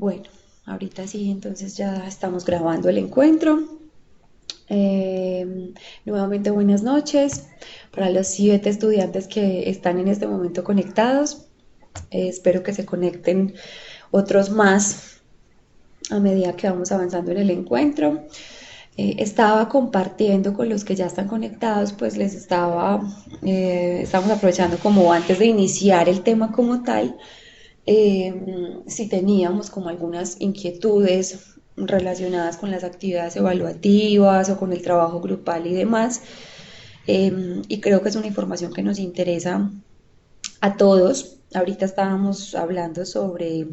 Bueno, ahorita sí, entonces ya estamos grabando el encuentro. Nuevamente buenas noches para los 7 estudiantes que están en este momento conectados. Espero que se conecten otros más a medida que vamos avanzando en el encuentro. Estaba compartiendo con los que ya están conectados, pues estamos aprovechando como antes de iniciar el tema como tal, si teníamos como algunas inquietudes relacionadas con las actividades evaluativas o con el trabajo grupal y demás. Y creo que es una información que nos interesa a todos. Ahorita estábamos hablando sobre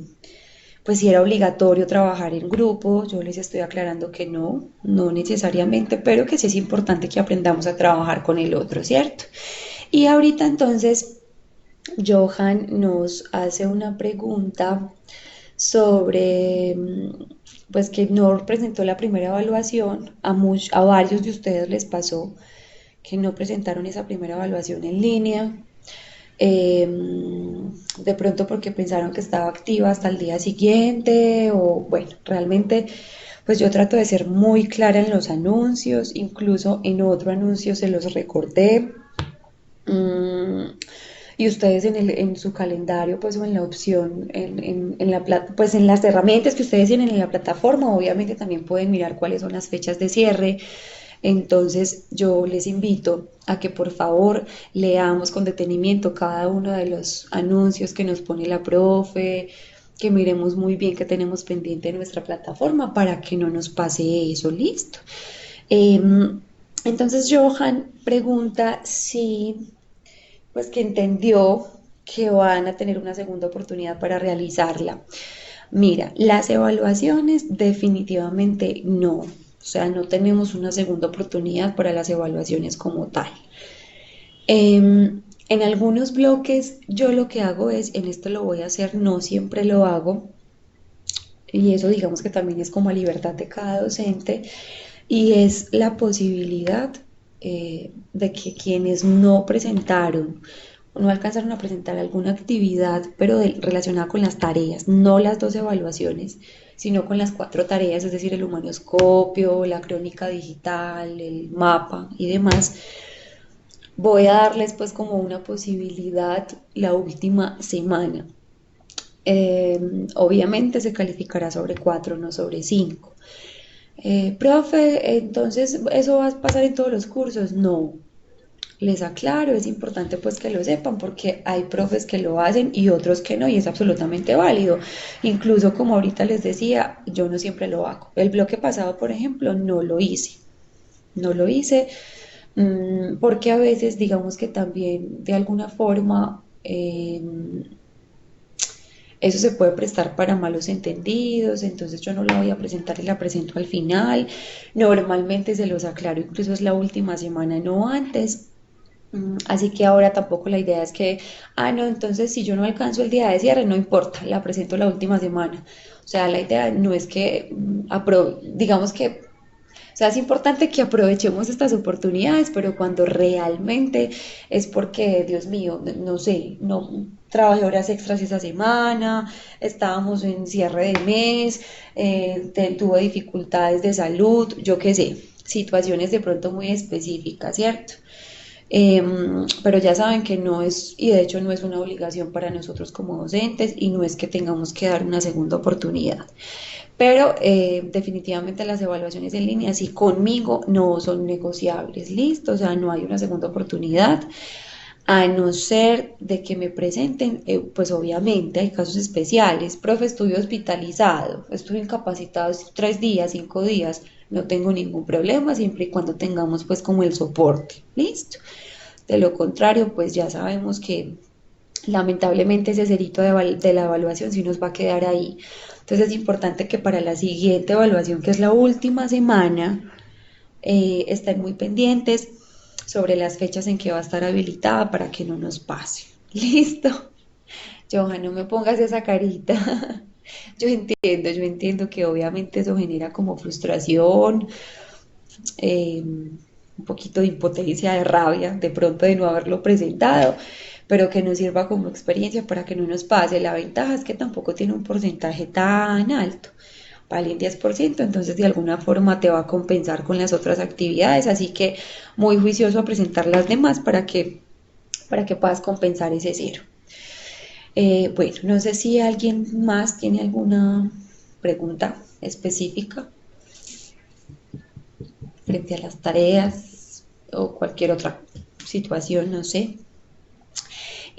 pues si era obligatorio trabajar en grupo. Yo les estoy aclarando que no, no necesariamente, pero que sí es importante que aprendamos a trabajar con el otro, ¿cierto? Y ahorita entonces Johan nos hace una pregunta sobre, pues que no presentó la primera evaluación. A varios de ustedes les pasó que no presentaron esa primera evaluación en línea, eh, de pronto porque pensaron que estaba activa hasta el día siguiente, o bueno, realmente pues yo trato de ser muy clara en los anuncios. Incluso en otro anuncio se los recordé. Mm, y ustedes en su calendario, pues, o en la opción, pues en las herramientas que ustedes tienen en la plataforma, obviamente también pueden mirar cuáles son las fechas de cierre. Entonces yo les invito a que por favor leamos con detenimiento cada uno de los anuncios que nos pone la profe, que miremos muy bien qué tenemos pendiente en nuestra plataforma para que no nos pase eso, listo. Entonces Johan pregunta si pues que entendió que van a tener una segunda oportunidad para realizarla. Mira, las evaluaciones definitivamente no, o sea, no tenemos una segunda oportunidad para las evaluaciones como tal. En algunos bloques yo lo que hago es, en esto lo voy a hacer, no siempre lo hago, y eso digamos que también es como a libertad de cada docente, y es la posibilidad de que quienes no presentaron, no alcanzaron a presentar alguna actividad, pero relacionada con las tareas, no las 2 evaluaciones, sino con las 4 tareas, es decir, el humanoscopio, la crónica digital, el mapa y demás. Voy a darles pues como una posibilidad la última semana. Obviamente se calificará sobre 4, no sobre 5. Profe, entonces, ¿eso va a pasar en todos los cursos? No, les aclaro, es importante pues que lo sepan porque hay profes que lo hacen y otros que no, y es absolutamente válido. Incluso como ahorita les decía, yo no siempre lo hago. El bloque pasado, por ejemplo, no lo hice, porque a veces digamos que también de alguna forma eso se puede prestar para malos entendidos. Entonces yo no la voy a presentar y la presento al final. Normalmente se los aclaro, incluso es la última semana, no antes. Así que ahora tampoco la idea es que, no, entonces si yo no alcanzo el día de cierre, no importa, la presento la última semana. O sea, la idea no es que, digamos que, o sea, es importante que aprovechemos estas oportunidades, pero cuando realmente es porque, Dios mío, no sé, no trabajé horas extras esa semana, estábamos en cierre de mes, tuve dificultades de salud, yo qué sé, situaciones de pronto muy específicas, ¿cierto? Pero ya saben que no es, y de hecho no es una obligación para nosotros como docentes, y no es que tengamos que dar una segunda oportunidad. Pero definitivamente las evaluaciones en línea, sí, conmigo no son negociables, listo, o sea, no hay una segunda oportunidad, a no ser de que me presenten, pues obviamente hay casos especiales. Profe, estuve hospitalizado, estuve incapacitado 3 días, 5 días, no tengo ningún problema siempre y cuando tengamos pues como el soporte, listo. De lo contrario, pues ya sabemos que lamentablemente ese cerito de la evaluación sí nos va a quedar ahí. Entonces es importante que para la siguiente evaluación, que es la última semana, estén muy pendientes sobre las fechas en que va a estar habilitada para que no nos pase. Listo. Johan, no me pongas esa carita. Yo entiendo que obviamente eso genera como frustración, un poquito de impotencia, de rabia, de pronto de no haberlo presentado, pero que nos sirva como experiencia para que no nos pase. La ventaja es que tampoco tiene un porcentaje tan alto, vale el 10%, entonces de alguna forma te va a compensar con las otras actividades, así que muy juicioso a presentar las demás para que puedas compensar ese cero. Bueno, no sé si alguien más tiene alguna pregunta específica frente a las tareas o cualquier otra situación, no sé.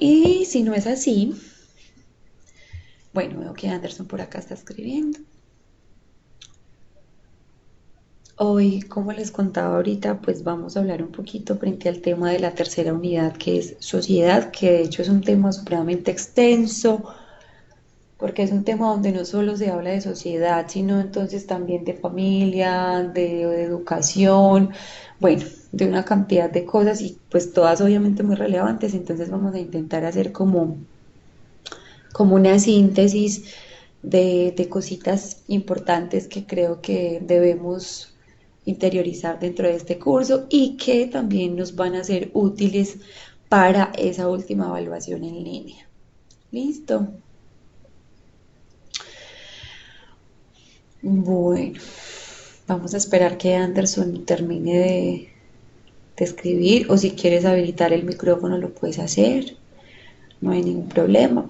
Y si no es así, bueno, veo que Anderson por acá está escribiendo. Hoy, como les contaba ahorita, pues vamos a hablar un poquito frente al tema de la tercera unidad, que es sociedad, que de hecho es un tema supremamente extenso, porque es un tema donde no solo se habla de sociedad, sino entonces también de familia, de educación, bueno, de una cantidad de cosas y pues todas obviamente muy relevantes, entonces vamos a intentar hacer como una síntesis de cositas importantes que creo que debemos interiorizar dentro de este curso y que también nos van a ser útiles para esa última evaluación en línea. ¿Listo? Bueno, vamos a esperar que Anderson termine de escribir o si quieres habilitar el micrófono lo puedes hacer, no hay ningún problema.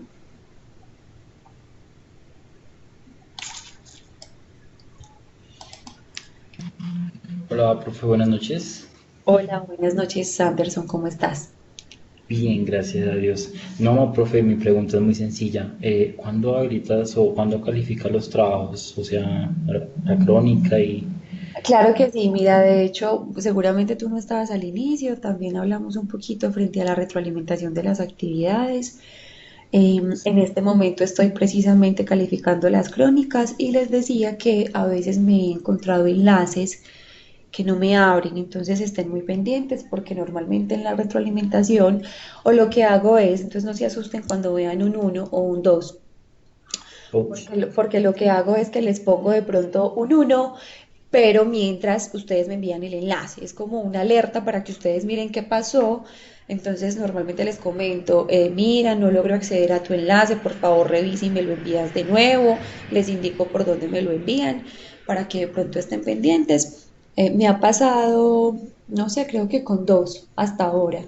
Hola, profe, buenas noches. Hola, buenas noches Anderson, ¿cómo estás? Bien, gracias a Dios. No, profe, mi pregunta es muy sencilla. ¿Cuándo habilitas o cuándo calificas los trabajos? O sea, la crónica y... Claro que sí, mira, de hecho, seguramente tú no estabas al inicio, también hablamos un poquito frente a la retroalimentación de las actividades. En este momento estoy precisamente calificando las crónicas y les decía que a veces me he encontrado enlaces que no me abren, entonces estén muy pendientes porque normalmente en la retroalimentación o lo que hago es, entonces no se asusten cuando vean un uno o un 2 Ok, porque lo que hago es que les pongo de pronto un uno, pero mientras ustedes me envían el enlace, es como una alerta para que ustedes miren qué pasó. Entonces normalmente les comento, mira, no logro acceder a tu enlace, por favor revisa y me lo envías de nuevo, les indico por dónde me lo envían para que de pronto estén pendientes. Me ha pasado, no sé, creo que con dos hasta ahora.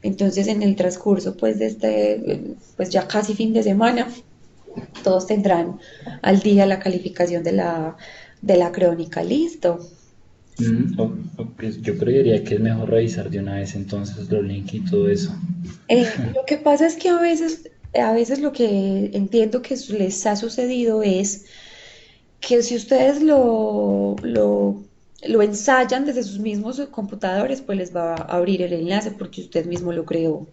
Entonces en el transcurso pues de pues ya casi fin de semana, todos tendrán al día la calificación de la crónica. Listo. pues yo creería que es mejor revisar de una vez entonces los links y todo eso. Lo que pasa es que a veces lo que entiendo que les ha sucedido es que si ustedes lo ensayan desde sus mismos computadores, pues les va a abrir el enlace porque usted mismo lo creó.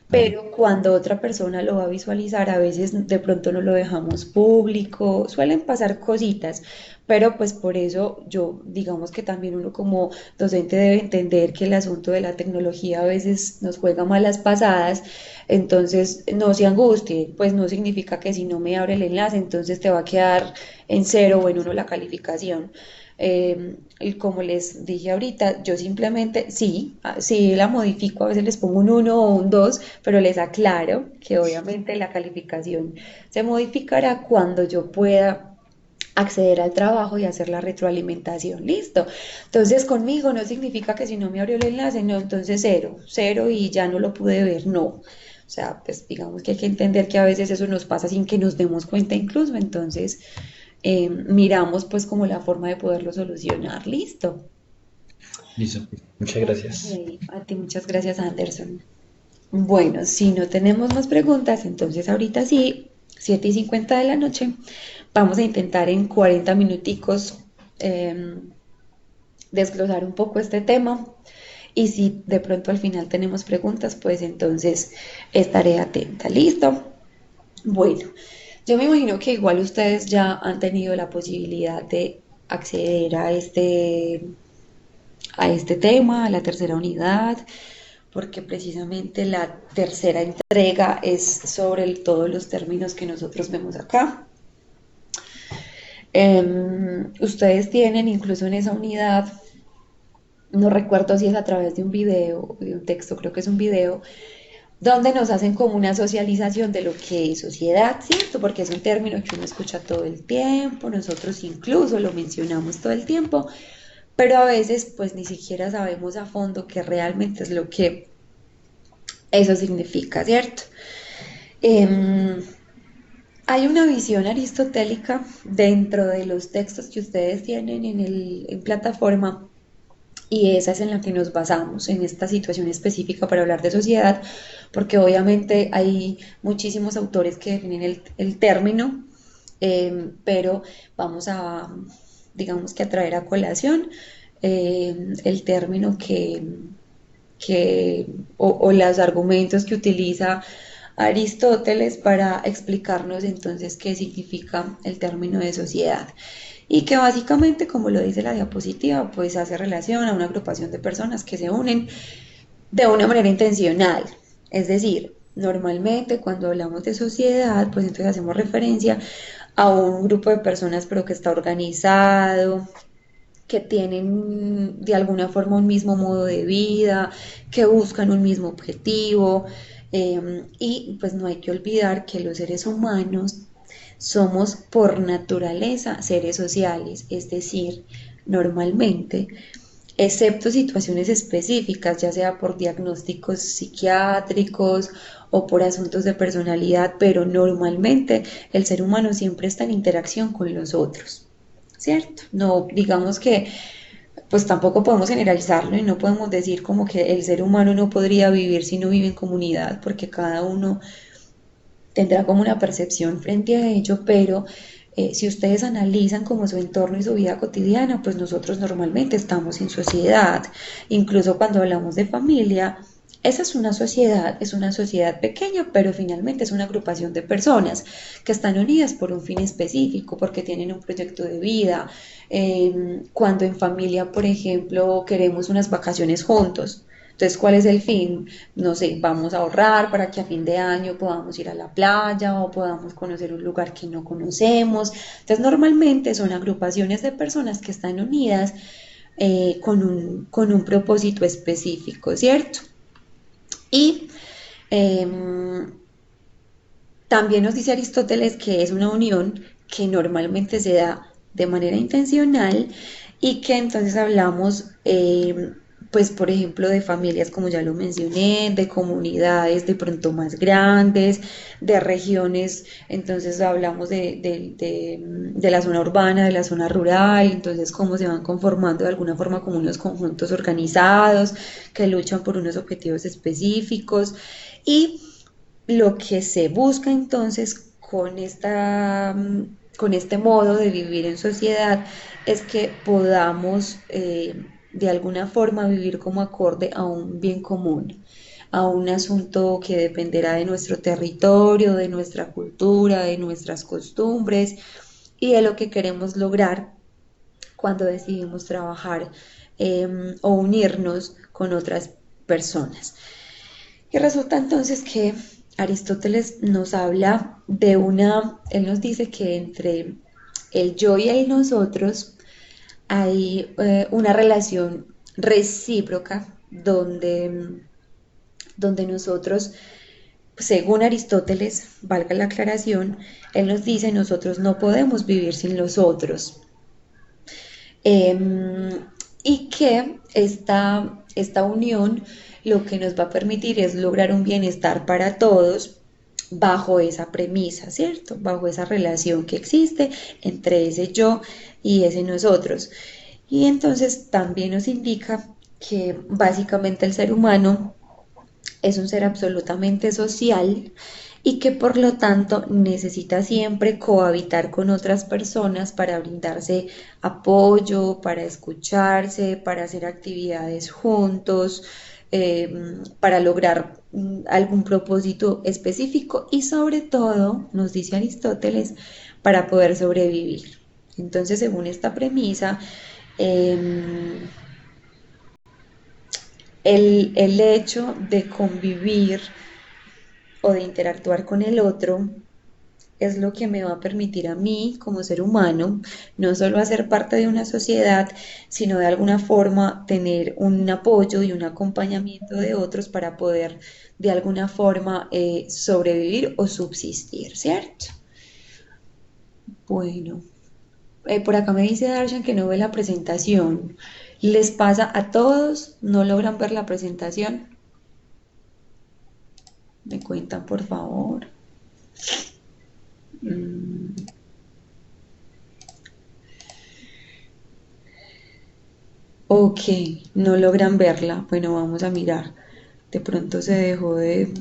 Claro. Pero cuando otra persona lo va a visualizar, a veces de pronto no lo dejamos público, suelen pasar cositas, pero pues por eso yo, digamos que también uno como docente debe entender que el asunto de la tecnología a veces nos juega malas pasadas, entonces no se angustie, pues no significa que si no me abre el enlace, entonces te va a quedar en cero o en uno la calificación. Y como les dije ahorita, yo simplemente, sí, sí la modifico, a veces les pongo un uno o un 2 pero les aclaro que obviamente la calificación se modificará cuando yo pueda acceder al trabajo y hacer la retroalimentación. Listo. Entonces conmigo no significa que si no me abrió el enlace, no, entonces cero, cero y ya no lo pude ver, no. O sea, pues digamos que hay que entender que a veces eso nos pasa sin que nos demos cuenta incluso, entonces miramos pues como la forma de poderlo solucionar. Listo. Listo, muchas Ok, gracias. a ti muchas gracias Anderson. Bueno, si no tenemos más preguntas, entonces ahorita sí, 7:50 de la noche, vamos a intentar en 40 minuticos eh, desglosar un poco este tema y si de pronto al final tenemos preguntas, pues entonces estaré atenta. ¿Listo? Bueno, yo me imagino que igual ustedes ya han tenido la posibilidad de acceder a este tema, a la tercera unidad, porque precisamente la tercera entrega es sobre todos los términos que nosotros vemos acá. Ustedes tienen incluso en esa unidad, no recuerdo si es a través de un video, de un texto, creo que es un video, donde nos hacen como una socialización de lo que es sociedad, ¿cierto? Porque es un término que uno escucha todo el tiempo, nosotros incluso lo mencionamos todo el tiempo, pero a veces pues ni siquiera sabemos a fondo qué realmente es lo que eso significa, ¿cierto? Eh, Hay una visión aristotélica dentro de los textos que ustedes tienen en plataforma y esa es en la que nos basamos en esta situación específica para hablar de sociedad, porque obviamente hay muchísimos autores que definen el término, pero vamos a, digamos que a traer a colación el término o los argumentos que utiliza Aristóteles para explicarnos entonces qué significa el término de sociedad y que básicamente, como lo dice la diapositiva, pues hace relación a una agrupación de personas que se unen de una manera intencional. Es decir, normalmente cuando hablamos de sociedad, pues entonces hacemos referencia a un grupo de personas pero que está organizado, que tienen de alguna forma un mismo modo de vida, que buscan un mismo objetivo. Y pues no hay que olvidar que los seres humanos somos por naturaleza seres sociales, es decir, normalmente, excepto situaciones específicas, ya sea por diagnósticos psiquiátricos o por asuntos de personalidad, pero normalmente el ser humano siempre está en interacción con los otros, ¿cierto? No, digamos que pues tampoco podemos generalizarlo y no podemos decir como que el ser humano no podría vivir si no vive en comunidad, porque cada uno tendrá como una percepción frente a ello, pero si ustedes analizan como su entorno y su vida cotidiana, pues nosotros normalmente estamos en sociedad, incluso cuando hablamos de familia. Esa es una sociedad pequeña, pero finalmente es una agrupación de personas que están unidas por un fin específico, porque tienen un proyecto de vida. Cuando en familia, por ejemplo, queremos unas vacaciones juntos, entonces, ¿cuál es el fin? No sé, vamos a ahorrar para que a fin de año podamos ir a la playa o podamos conocer un lugar que no conocemos. Entonces, normalmente son agrupaciones de personas que están unidas con un propósito específico, ¿cierto? Y eh, también nos dice Aristóteles que es una unión que normalmente se da de manera intencional y que entonces hablamos, pues por ejemplo, de familias, como ya lo mencioné, de comunidades de pronto más grandes, de regiones, entonces hablamos de la zona urbana, de la zona rural, entonces cómo se van conformando de alguna forma como unos conjuntos organizados que luchan por unos objetivos específicos y lo que se busca entonces con este modo de vivir en sociedad es que podamos de alguna forma vivir como acorde a un bien común, a un asunto que dependerá de nuestro territorio, de nuestra cultura, de nuestras costumbres y de lo que queremos lograr cuando decidimos trabajar o unirnos con otras personas. Y resulta entonces que Aristóteles nos habla de él nos dice que entre el yo y el nosotros hay una relación recíproca donde nosotros, según Aristóteles, valga la aclaración, él nos dice nosotros no podemos vivir sin los otros. Y que esta unión lo que nos va a permitir es lograr un bienestar para todos bajo esa premisa, ¿cierto? Bajo esa relación que existe entre ese yo y ese nosotros. Y entonces también nos indica que básicamente el ser humano es un ser absolutamente social y que por lo tanto necesita siempre cohabitar con otras personas para brindarse apoyo, para escucharse, para hacer actividades juntos, para lograr algún propósito específico y sobre todo, nos dice Aristóteles, para poder sobrevivir. Entonces, según esta premisa, eh, el hecho de convivir o de interactuar con el otro es lo que me va a permitir a mí como ser humano no solo hacer parte de una sociedad, sino de alguna forma tener un apoyo y un acompañamiento de otros para poder de alguna forma sobrevivir o subsistir, ¿cierto? Bueno, por acá me dice Darshan que no ve la presentación. ¿Les pasa a todos? ¿No logran ver la presentación? Me cuentan, por favor. Mm, ok, no logran verla. Bueno, vamos a mirar. De pronto se dejó de...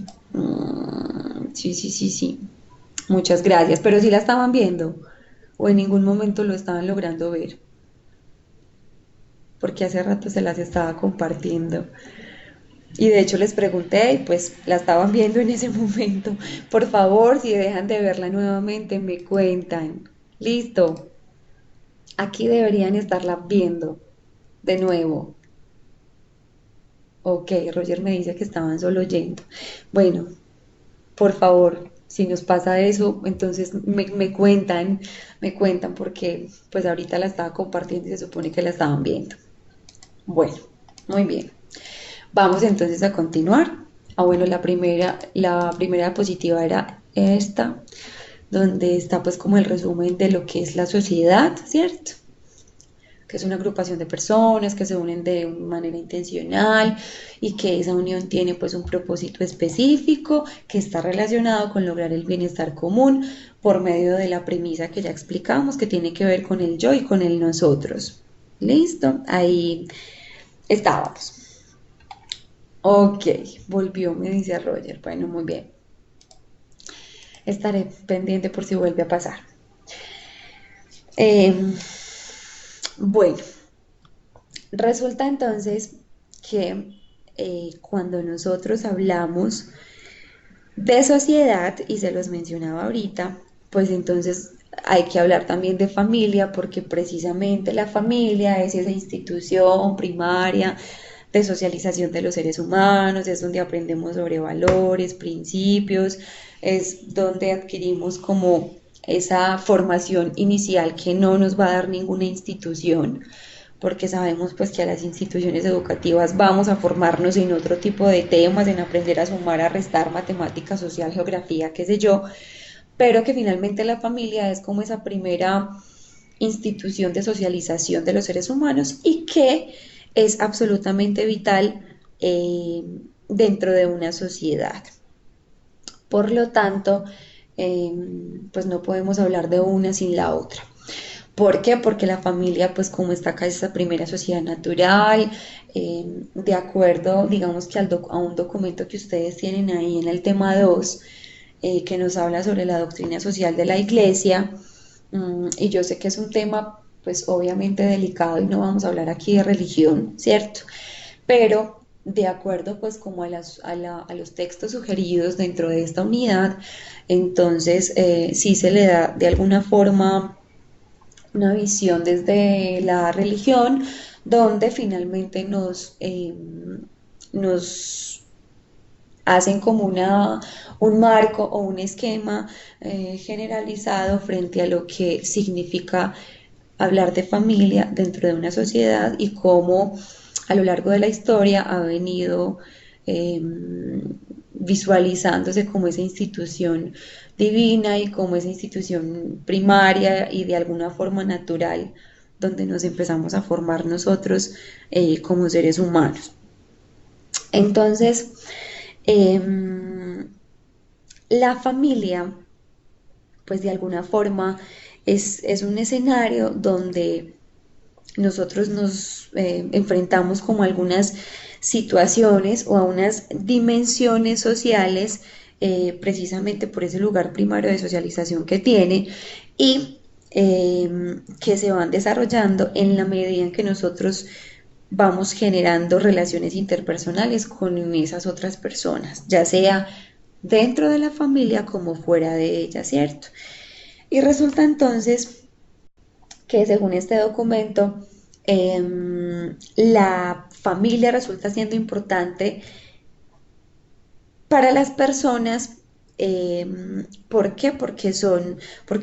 sí, sí, sí, sí. Muchas gracias. Pero sí la estaban viendo. O en ningún momento lo estaban logrando ver. Porque hace rato se las estaba compartiendo. Y de hecho les pregunté y pues la estaban viendo en ese momento. Por favor, si dejan de verla nuevamente, me cuentan. Listo. Aquí deberían estarla viendo de nuevo. Ok, Roger me dice que estaban solo oyendo. Bueno, por favor, si nos pasa eso, entonces me cuentan porque pues ahorita la estaba compartiendo y se supone que la estaban viendo. Bueno, muy bien. Vamos entonces a continuar. Ah, bueno, la primera diapositiva era esta, donde está pues como el resumen de lo que es la sociedad, ¿cierto? Que es una agrupación de personas que se unen de manera intencional y que esa unión tiene pues un propósito específico que está relacionado con lograr el bienestar común por medio de la premisa que ya explicamos que tiene que ver con el yo y con el nosotros. Listo, ahí estábamos. Ok, volvió, me dice Roger. Bueno, muy bien. Estaré pendiente por si vuelve a pasar. Eh, bueno, resulta entonces que cuando nosotros hablamos de sociedad, y se los mencionaba ahorita, pues entonces hay que hablar también de familia, porque precisamente la familia es esa institución primaria de socialización de los seres humanos, es donde aprendemos sobre valores, principios, es donde adquirimos como esa formación inicial que no nos va a dar ninguna institución, porque sabemos pues que a las instituciones educativas vamos a formarnos en otro tipo de temas, en aprender a sumar, a restar, matemática, social, geografía, qué sé yo, pero que finalmente la familia es como esa primera institución de socialización de los seres humanos y que es absolutamente vital dentro de una sociedad. Por lo tanto, eh, pues no podemos hablar de una sin la otra. ¿Por qué? Porque la familia, pues como está acá, es esa primera sociedad natural, de acuerdo, digamos que a un documento que ustedes tienen ahí en el tema 2 que nos habla sobre la doctrina social de la iglesia, y yo sé que es un tema, pues obviamente delicado y no vamos a hablar aquí de religión, ¿cierto? Pero de acuerdo pues como a los textos sugeridos dentro de esta unidad, entonces sí se le da de alguna forma una visión desde la religión, donde finalmente nos hacen como un marco o un esquema generalizado frente a lo que significa hablar de familia dentro de una sociedad y cómo a lo largo de la historia ha venido eh, visualizándose como esa institución divina y como esa institución primaria y de alguna forma natural donde nos empezamos a formar nosotros como seres humanos. Entonces, eh, la familia, pues de alguna forma, es un escenario donde nosotros nos enfrentamos como a algunas situaciones o a unas dimensiones sociales precisamente por ese lugar primario de socialización que tiene y que se van desarrollando en la medida en que nosotros vamos generando relaciones interpersonales con esas otras personas, ya sea dentro de la familia como fuera de ella, ¿cierto? Y resulta entonces que según este documento, la familia resulta siendo importante para las personas ¿Por qué? Porque ese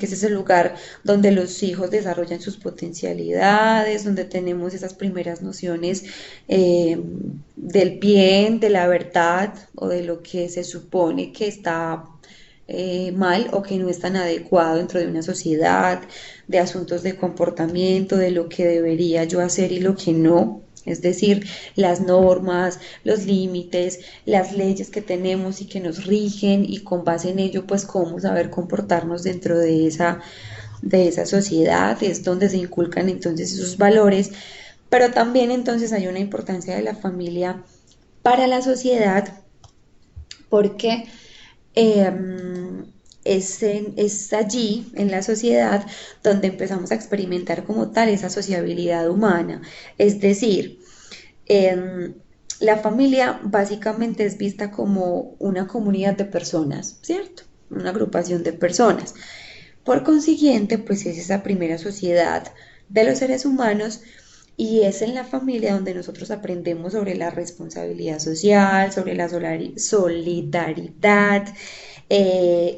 es el lugar donde los hijos desarrollan sus potencialidades, donde tenemos esas primeras nociones eh, del bien, de la verdad o de lo que se supone que está mal o que no es tan adecuado dentro de una sociedad, de asuntos de comportamiento, de lo que debería yo hacer y lo que no. Es decir, las normas, los límites, las leyes que tenemos y que nos rigen y con base en ello, pues cómo saber comportarnos dentro de esa sociedad, es donde se inculcan entonces esos valores, pero también entonces hay una importancia de la familia para la sociedad porque eh, es allí en la sociedad donde empezamos a experimentar como tal esa sociabilidad humana, es decir, eh, la familia básicamente es vista como una comunidad de personas, ¿cierto? Una agrupación de personas. Por consiguiente, pues es esa primera sociedad de los seres humanos y es en la familia donde nosotros aprendemos sobre la responsabilidad social, sobre la solidaridad,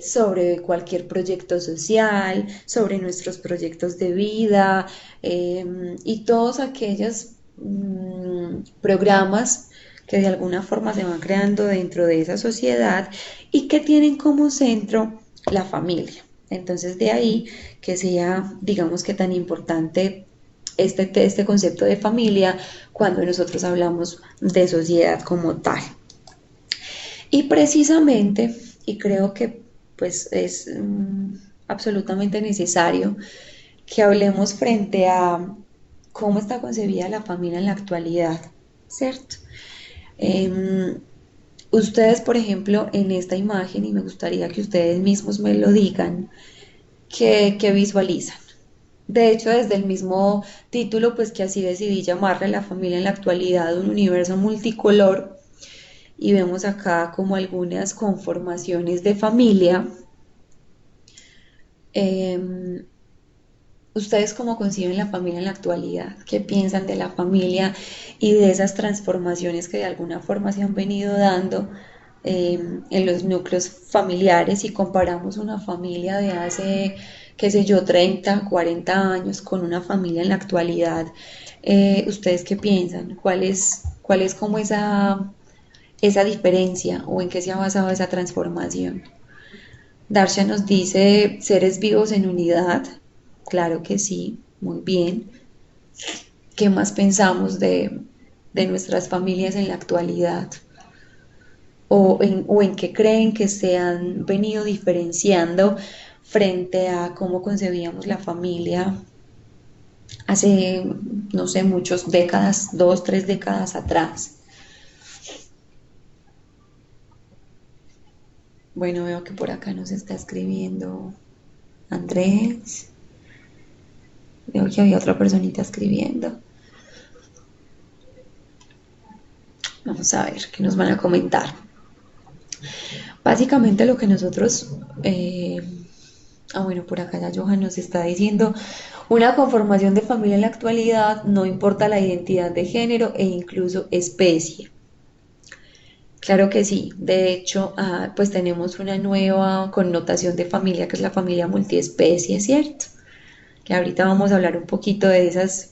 sobre cualquier proyecto social, sobre nuestros proyectos de vida y todos aquellos programas que de alguna forma se van creando dentro de esa sociedad y que tienen como centro la familia. Entonces de ahí que sea, digamos que tan importante este concepto de familia cuando nosotros hablamos de sociedad como tal. Y precisamente, y creo que pues es absolutamente necesario que hablemos frente a cómo está concebida la familia en la actualidad, ¿cierto? Eh, Ustedes, por ejemplo, en esta imagen, y me gustaría que ustedes mismos me lo digan, que visualizan. De hecho, desde el mismo título, pues que así decidí llamarle la familia en la actualidad, un universo multicolor, y vemos acá como algunas conformaciones de familia. Eh, ¿Ustedes cómo conciben la familia en la actualidad? ¿Qué piensan de la familia y de esas transformaciones que de alguna forma se han venido dando en los núcleos familiares? Si comparamos una familia de hace, qué sé yo, 30, 40 años con una familia en la actualidad, ¿ustedes qué piensan? Cuál es como esa diferencia o en qué se ha basado esa transformación? Darsha nos dice seres vivos en unidad. Claro que sí, muy bien. ¿Qué más pensamos de nuestras familias en la actualidad? O en qué creen que se han venido diferenciando frente a cómo concebíamos la familia hace, no sé, muchas décadas, dos, tres décadas atrás? Bueno, veo que por acá nos está escribiendo Andrés. Veo que había otra personita escribiendo. Vamos a ver qué nos van a comentar. Básicamente lo que nosotros, bueno, por acá ya Johan nos está diciendo, una conformación de familia en la actualidad no importa la identidad de género e incluso especie. Claro que sí, de hecho, pues tenemos una nueva connotación de familia que es la familia multiespecie, ¿cierto? Que ahorita vamos a hablar un poquito de esas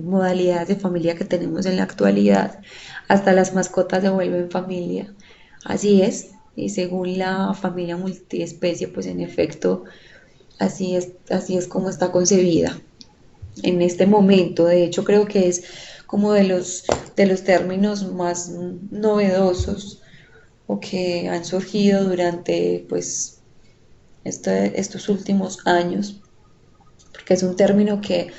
modalidades de familia que tenemos en la actualidad. Hasta las mascotas se vuelven familia. Así es, y según la familia multiespecie, pues en efecto, así es como está concebida en este momento. De hecho, creo que es como de los términos más novedosos o que han surgido durante pues estos últimos años porque es un término que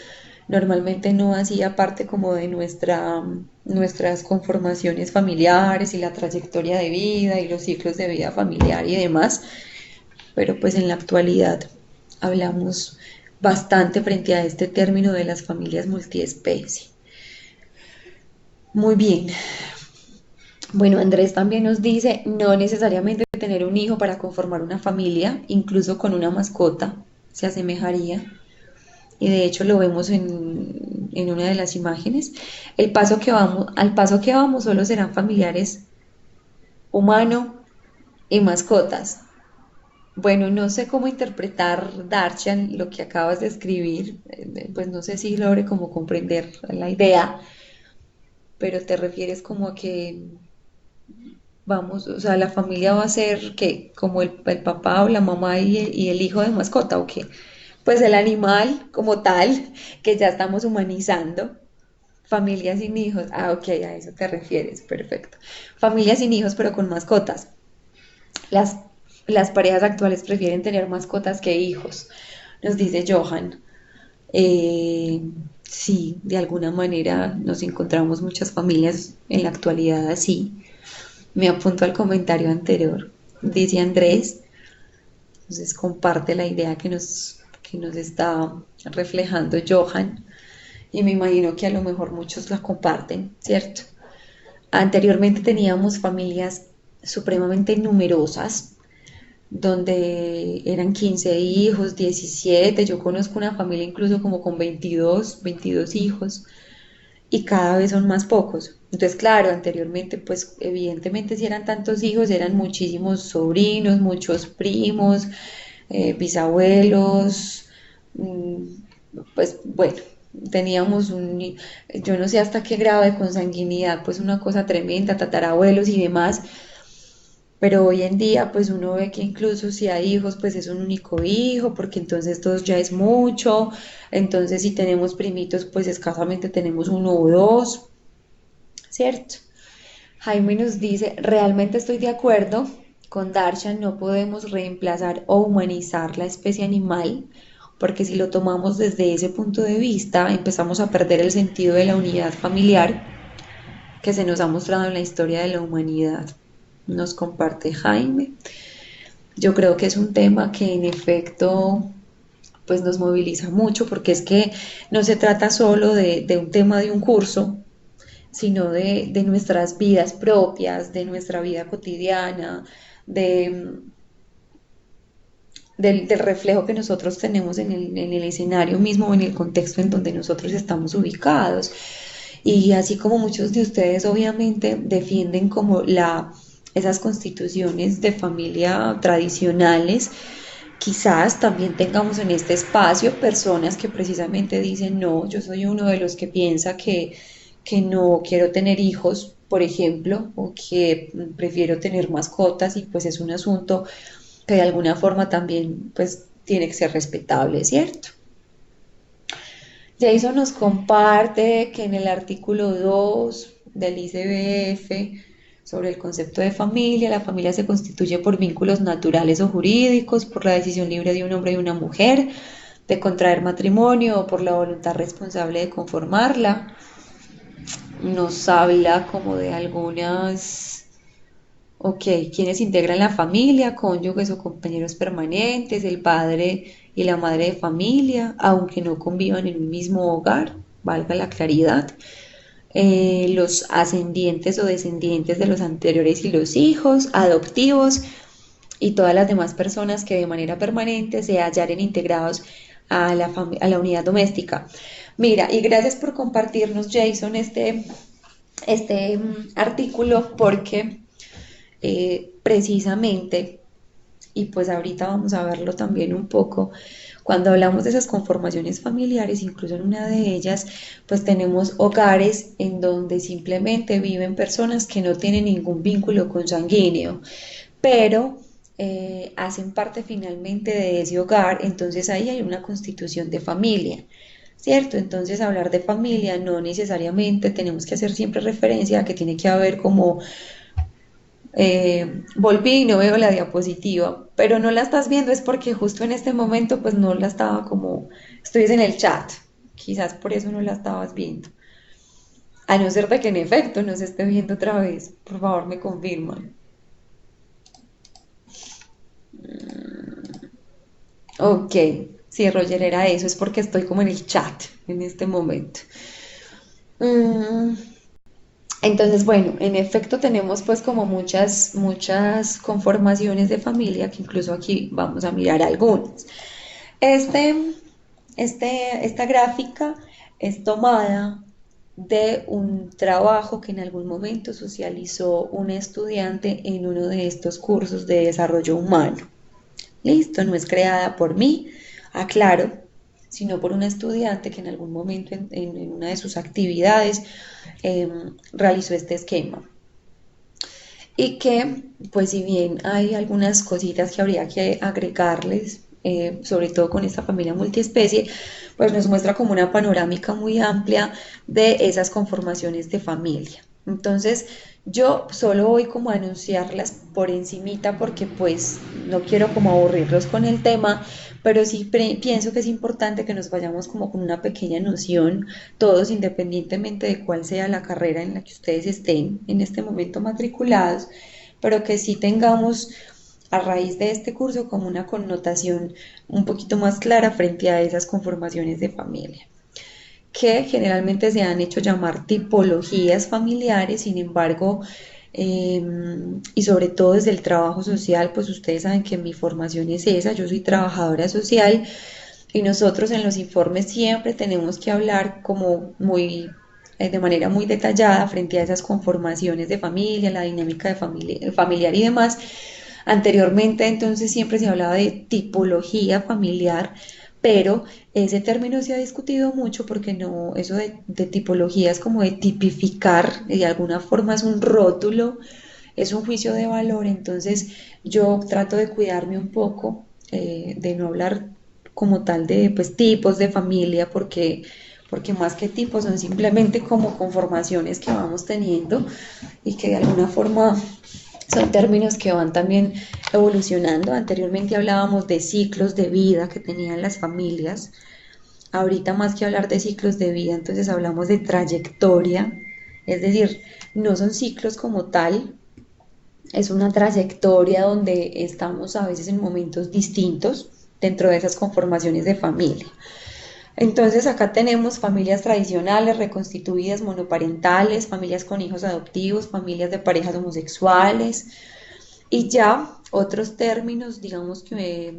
normalmente no hacía parte como de nuestras conformaciones familiares y la trayectoria de vida y los ciclos de vida familiar y demás, pero pues en la actualidad hablamos bastante frente a este término de las familias multiespecie. Muy bien. Bueno, Andrés también nos dice, no necesariamente tener un hijo para conformar una familia, incluso con una mascota, se asemejaría y de hecho lo vemos en una de las imágenes. Al paso que vamos, solo serán familiares humano, y mascotas. Bueno, no sé cómo interpretar, Darshan, lo que acabas de escribir, pues no sé si logre como comprender la idea, pero te refieres como a que vamos, o sea, la familia va a ser que como el papá o la mamá y el hijo de mascota, ¿o qué? Pues el animal como tal, que ya estamos humanizando. Familias sin hijos, ah, ok, a eso te refieres, perfecto. Familias sin hijos, pero con mascotas. Las, las parejas actuales prefieren tener mascotas que hijos, nos dice Johan. Eh, sí, de alguna manera nos encontramos muchas familias en la actualidad así. Me apunto al comentario anterior. Dice Andrés, entonces comparte la idea que nos está reflejando Johan y me imagino que a lo mejor muchos la comparten, ¿cierto? Anteriormente teníamos familias supremamente numerosas, donde eran 15 hijos, 17. Yo conozco una familia incluso como con 22 hijos, y cada vez son más pocos. Entonces, claro, anteriormente, pues evidentemente si eran tantos hijos, eran muchísimos sobrinos, muchos primos, bisabuelos, mm, pues bueno, teníamos yo no sé hasta qué grado de consanguinidad, pues una cosa tremenda, tatarabuelos y demás, pero hoy en día pues uno ve que incluso si hay hijos pues es un único hijo, porque entonces todos ya es mucho, entonces si tenemos primitos pues escasamente tenemos uno o dos, ¿cierto? Jaime nos dice, realmente estoy de acuerdo con Darshan, no podemos reemplazar o humanizar la especie animal, porque si lo tomamos desde ese punto de vista, empezamos a perder el sentido de la unidad familiar que se nos ha mostrado en la historia de la humanidad. Nos comparte Jaime. Yo creo que es un tema que en efecto pues nos moviliza mucho porque es que no se trata solo de un tema de un curso, sino de nuestras vidas propias, de nuestra vida cotidiana, de, del reflejo que nosotros tenemos en el escenario mismo o en el contexto en donde nosotros estamos ubicados. Y así como muchos de ustedes obviamente defienden como esas constituciones de familia tradicionales, quizás también tengamos en este espacio personas que precisamente dicen, no, yo soy uno de los que piensa que no quiero tener hijos, por ejemplo, o que prefiero tener mascotas y pues es un asunto que de alguna forma también pues tiene que ser respetable, ¿cierto? Jason nos comparte que en el artículo 2 del ICBF sobre el concepto de familia, la familia se constituye por vínculos naturales o jurídicos, por la decisión libre de un hombre y una mujer de contraer matrimonio o por la voluntad responsable de conformarla. Nos habla como de algunas, ok, quienes integran la familia, cónyuges o compañeros permanentes, el padre y la madre de familia, aunque no convivan en un mismo hogar, valga la claridad, los ascendientes o descendientes de los anteriores y los hijos, adoptivos y todas las demás personas que de manera permanente se hallaren integrados a la unidad doméstica. Mira, y gracias por compartirnos, Jason, artículo porque precisamente, y pues ahorita vamos a verlo también un poco, cuando hablamos de esas conformaciones familiares, incluso en una de ellas, pues tenemos hogares en donde simplemente viven personas que no tienen ningún vínculo consanguíneo, pero hacen parte finalmente de ese hogar, entonces ahí hay una constitución de familia. ¿Cierto? Entonces hablar de familia no necesariamente tenemos que hacer siempre referencia a que tiene que haber como volví y no veo la diapositiva, pero no la estás viendo es porque justo en este momento pues no la estaba como, estoy en el chat, quizás por eso no la estabas viendo. A no ser de que en efecto no se esté viendo otra vez, por favor me confirman. Ok, si Roger era eso, es porque estoy como en el chat en este momento. Mm, Entonces, bueno, en efecto tenemos pues como muchas conformaciones de familia que incluso aquí vamos a mirar algunas. Este, esta gráfica es tomada, de un trabajo que en algún momento socializó un estudiante en uno de estos cursos de desarrollo humano. Listo, no es creada por mí, aclaro, sino por un estudiante que en algún momento en una de sus actividades eh, realizó este esquema. Y que, pues si bien hay algunas cositas que habría que agregarles, sobre todo con esta familia multiespecie, pues nos muestra como una panorámica muy amplia de esas conformaciones de familia. Entonces, yo solo voy como a anunciarlas por encimita porque pues no quiero como aburrirlos con el tema, pero sí pienso que es importante que nos vayamos como con una pequeña noción, todos independientemente de cuál sea la carrera en la que ustedes estén en este momento matriculados, pero que sí tengamos a raíz de este curso como una connotación un poquito más clara frente a esas conformaciones de familia, que generalmente se han hecho llamar tipologías familiares. Sin embargo, eh, y sobre todo desde el trabajo social, pues ustedes saben que mi formación es esa, yo soy trabajadora social y nosotros en los informes siempre tenemos que hablar como muy de manera muy detallada frente a esas conformaciones de familia, la dinámica de familia, familiar y demás. Anteriormente, entonces, siempre se hablaba de tipología familiar, pero ese término se ha discutido mucho porque no, eso de tipología es como de tipificar, de alguna forma es un rótulo, es un juicio de valor. Entonces yo trato de cuidarme un poco, de no hablar como tal de pues, tipos de familia, porque más que tipos son simplemente como conformaciones que vamos teniendo y que de alguna forma son términos que van también evolucionando. Anteriormente hablábamos de ciclos de vida que tenían las familias. Ahorita más que hablar de ciclos de vida, entonces hablamos de trayectoria. Es decir, no son ciclos como tal, es una trayectoria donde estamos a veces en momentos distintos dentro de esas conformaciones de familia. Entonces acá tenemos familias tradicionales, reconstituidas, monoparentales, familias con hijos adoptivos, familias de parejas homosexuales y ya otros términos, digamos que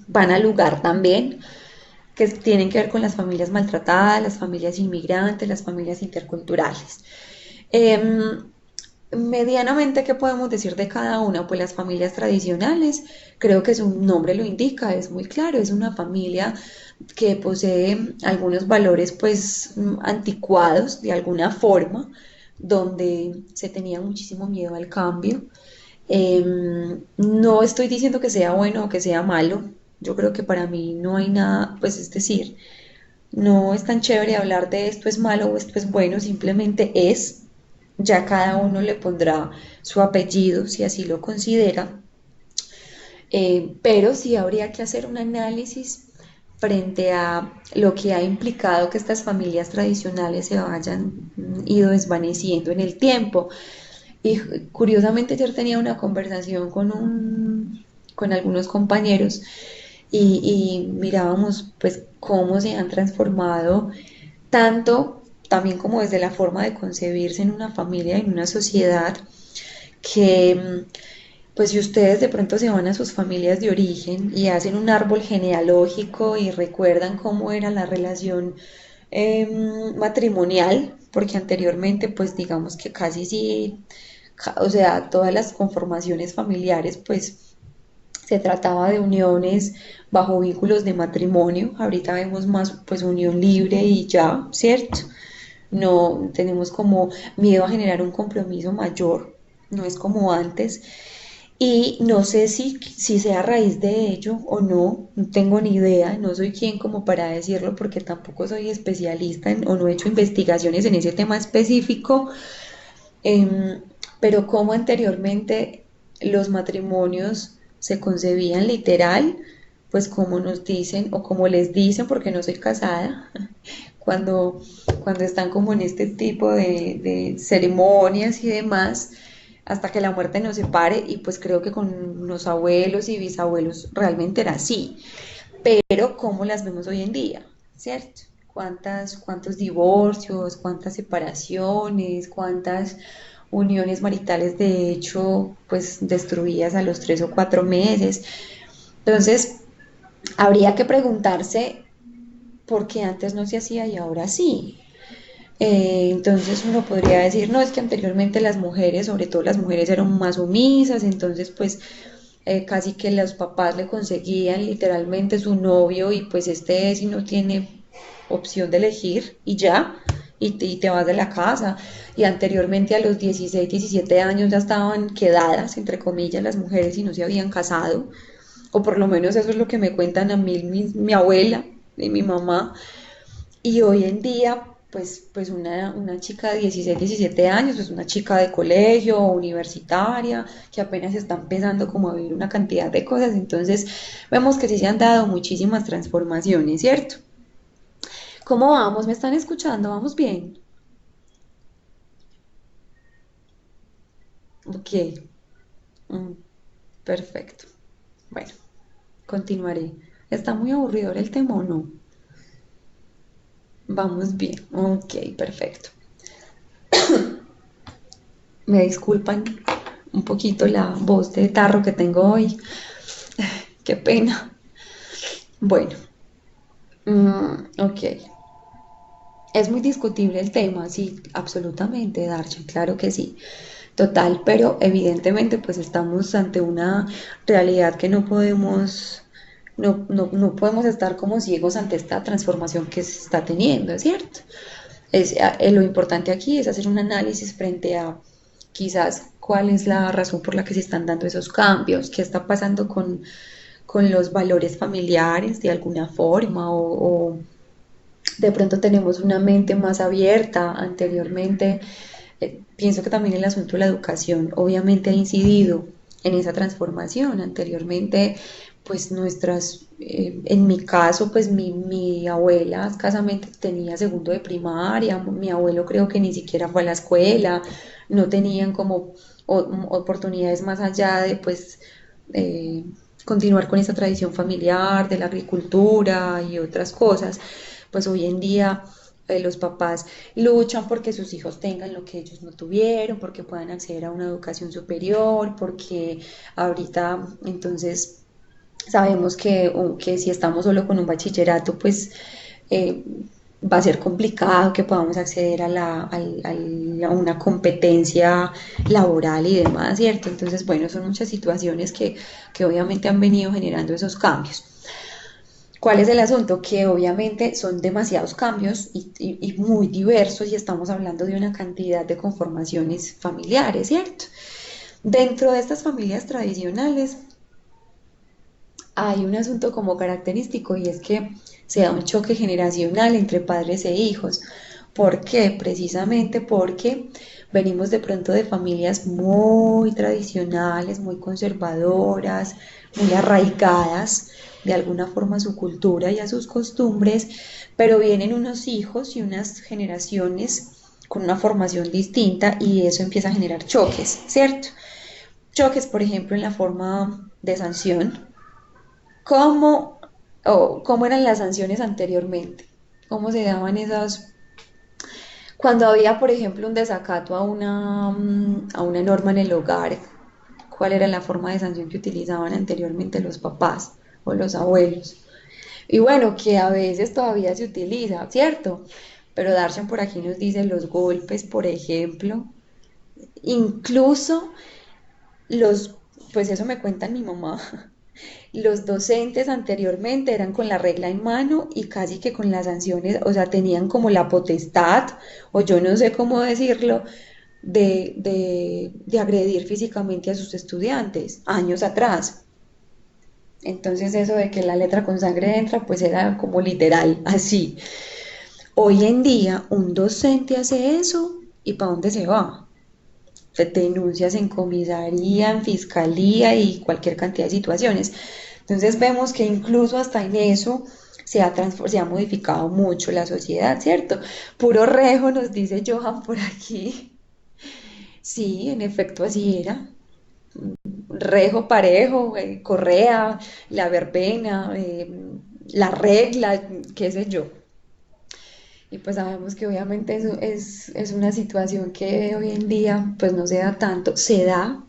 van al lugar también, que tienen que ver con las familias maltratadas, las familias inmigrantes, las familias interculturales. Eh, Medianamente, ¿qué podemos decir de cada una? Pues las familias tradicionales, creo que su nombre lo indica, es muy claro, es una familia que posee algunos valores pues anticuados de alguna forma, donde se tenía muchísimo miedo al cambio. No estoy diciendo que sea bueno o que sea malo, yo creo que para mí no hay nada, pues es decir, no es tan chévere hablar de esto es malo o esto es bueno, simplemente es, ya cada uno le pondrá su apellido si así lo considera, pero sí habría que hacer un análisis frente a lo que ha implicado que estas familias tradicionales se vayan ido desvaneciendo en el tiempo. Y curiosamente ayer tenía una conversación con algunos compañeros y mirábamos pues cómo se han transformado tanto también como desde la forma de concebirse en una familia, en una sociedad, que pues si ustedes de pronto se van a sus familias de origen y hacen un árbol genealógico y recuerdan cómo era la relación matrimonial, porque anteriormente pues digamos que casi sí, o sea, todas las conformaciones familiares pues se trataba de uniones bajo vínculos de matrimonio. Ahorita vemos más pues unión libre y ya, ¿cierto? No tenemos como miedo a generar un compromiso mayor, no es como antes. Y no sé si sea a raíz de ello o no, no tengo ni idea, no soy quien como para decirlo porque tampoco soy especialista o no he hecho investigaciones en ese tema específico, em, pero como anteriormente los matrimonios se concebían literal, pues como nos dicen o como les dicen, porque no soy casada, cuando, cuando están como en este tipo de ceremonias y demás, hasta que la muerte nos separe, y pues creo que con los abuelos y bisabuelos realmente era así, pero ¿cómo las vemos hoy en día? ¿Cierto? ¿Cuántos divorcios, cuántas separaciones, cuántas uniones maritales de hecho pues destruidas a los 3 o 4 meses? Entonces, habría que preguntarse porque antes no se hacía y ahora sí. Entonces uno podría decir, no, es que anteriormente las mujeres, sobre todo las mujeres, eran más sumisas, entonces pues casi que los papás le conseguían literalmente su novio y pues este si no tiene opción de elegir y ya, y te vas de la casa. Y anteriormente a los 16 17 años ya estaban quedadas, entre comillas, las mujeres y no se habían casado, o por lo menos eso es lo que me cuentan a mí mi abuela y mi mamá. Y hoy en día, pues una chica de 16 17 años, pues una chica de colegio o universitaria, que apenas está empezando como a vivir una cantidad de cosas, entonces vemos que sí se han dado muchísimas transformaciones, ¿cierto? ¿Cómo vamos? ¿Me están escuchando? ¿Vamos bien? Ok, mm, perfecto. Bueno, continuaré. ¿Está muy aburrido el tema o no? Vamos bien. Ok, perfecto. Me disculpan un poquito la voz de tarro que tengo hoy. Qué pena. Bueno, ok. Es muy discutible el tema, sí, absolutamente, Darcha, claro que sí. Total, pero evidentemente pues estamos ante una realidad que no podemos estar como ciegos ante esta transformación que se está teniendo, ¿es cierto? Lo importante aquí es hacer un análisis frente a quizás cuál es la razón por la que se están dando esos cambios, qué está pasando con los valores familiares de alguna forma o de pronto tenemos una mente más abierta anteriormente. Pienso que también el asunto de la educación obviamente ha incidido en esa transformación. Anteriormente, pues en mi caso, pues mi abuela escasamente tenía segundo de primaria, mi abuelo creo que ni siquiera fue a la escuela, no tenían como oportunidades más allá de pues eh, continuar con esa tradición familiar de la agricultura y otras cosas. Pues hoy en día los papás luchan porque sus hijos tengan lo que ellos no tuvieron, porque puedan acceder a una educación superior, porque ahorita entonces sabemos que si estamos solo con un bachillerato, pues eh, va a ser complicado que podamos acceder a una competencia laboral y demás, ¿cierto? Entonces, bueno, son muchas situaciones que obviamente han venido generando esos cambios. ¿Cuál es el asunto? Que obviamente son demasiados cambios y muy diversos y estamos hablando de una cantidad de conformaciones familiares, ¿cierto? Dentro de estas familias tradicionales hay un asunto como característico y es que se da un choque generacional entre padres e hijos. ¿Por qué? Precisamente porque venimos de pronto de familias muy tradicionales, muy conservadoras, muy arraigadas de alguna forma a su cultura y a sus costumbres, pero vienen unos hijos y unas generaciones con una formación distinta y eso empieza a generar choques, ¿cierto? Choques, por ejemplo, en la forma de sanción. ¿Cómo, cómo eran las sanciones anteriormente? ¿Cómo se daban esas? Cuando había, por ejemplo, un desacato a una norma en el hogar, ¿cuál era la forma de sanción que utilizaban anteriormente los papás o los abuelos? Y bueno, que a veces todavía se utiliza, ¿cierto? Pero Darshan por aquí nos dice los golpes, por ejemplo, incluso los, pues eso me cuenta mi mamá, los docentes anteriormente eran con la regla en mano y casi que con las sanciones, o sea, tenían como la potestad, o yo no sé cómo decirlo, de agredir físicamente a sus estudiantes, años atrás. Entonces eso de que la letra con sangre entra, pues era como literal, así. Hoy en día un docente hace eso y ¿para dónde se va? Denuncias en comisaría, en fiscalía y cualquier cantidad de situaciones. Entonces vemos que incluso hasta en eso se ha modificado mucho la sociedad, ¿cierto? Puro rejo nos dice Johan por aquí. Sí, en efecto así era. Rejo parejo, correa, la verbena, la regla, qué sé yo. Y pues sabemos que obviamente eso es una situación que hoy en día pues no se da tanto, se da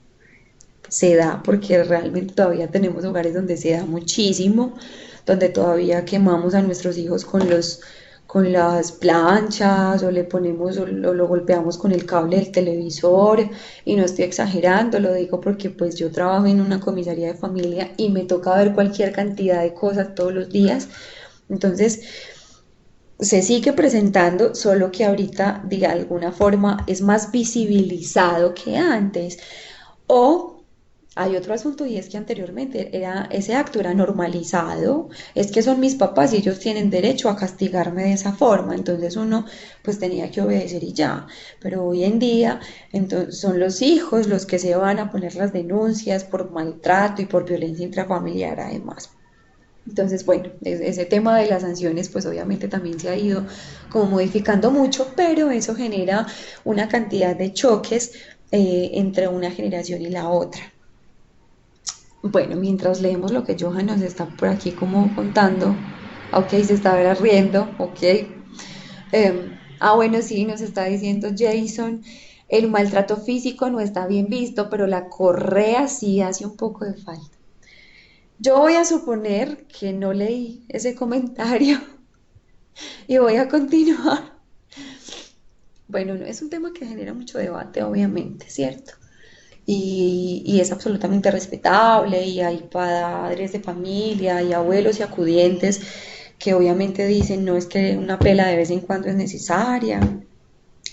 porque realmente todavía tenemos hogares donde se da muchísimo, donde todavía quemamos a nuestros hijos con las planchas o le ponemos o lo golpeamos con el cable del televisor y no estoy exagerando, lo digo porque pues yo trabajo en una comisaría de familia y me toca ver cualquier cantidad de cosas todos los días. Entonces, se sigue presentando, solo que ahorita de alguna forma es más visibilizado que antes. O hay otro asunto y es que anteriormente ese acto era normalizado, es que son mis papás y ellos tienen derecho a castigarme de esa forma, entonces uno pues tenía que obedecer y ya, pero hoy en día entonces, son los hijos los que se van a poner las denuncias por maltrato y por violencia intrafamiliar además. Entonces, bueno, ese tema de las sanciones, pues obviamente también se ha ido como modificando mucho, pero eso genera una cantidad de choques entre una generación y la otra. Bueno, mientras leemos lo que Johan nos está por aquí como contando, ok, se está riendo, ok. Bueno, sí, nos está diciendo Jason, el maltrato físico no está bien visto, pero la correa sí hace un poco de falta. Yo voy a suponer que no leí ese comentario y voy a continuar. Bueno, no, es un tema que genera mucho debate, obviamente, ¿cierto? Y es absolutamente respetable y hay padres de familia y abuelos y acudientes que obviamente dicen no es que una pela de vez en cuando es necesaria,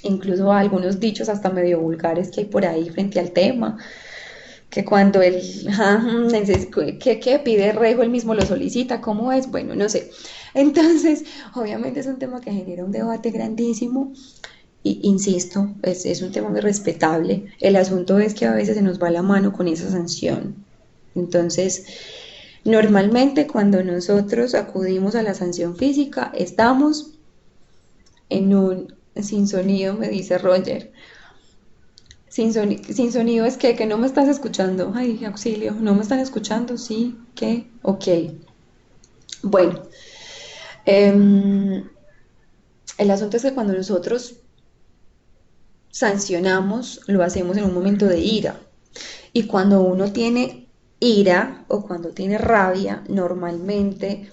incluso algunos dichos hasta medio vulgares que hay por ahí frente al tema, que cuando él que pide rego él mismo lo solicita, ¿cómo es? Bueno, no sé. Entonces, obviamente es un tema que genera un debate grandísimo y insisto, es un tema muy respetable. El asunto es que a veces se nos va la mano con esa sanción. Entonces, normalmente cuando nosotros acudimos a la sanción física, estamos en un sin sonido, me dice Roger. Sin sonido es que no me estás escuchando. Ay, auxilio, no me están escuchando, sí, ¿qué? Ok. Bueno, el asunto es que cuando nosotros sancionamos, lo hacemos en un momento de ira. Y cuando uno tiene ira o cuando tiene rabia, normalmente,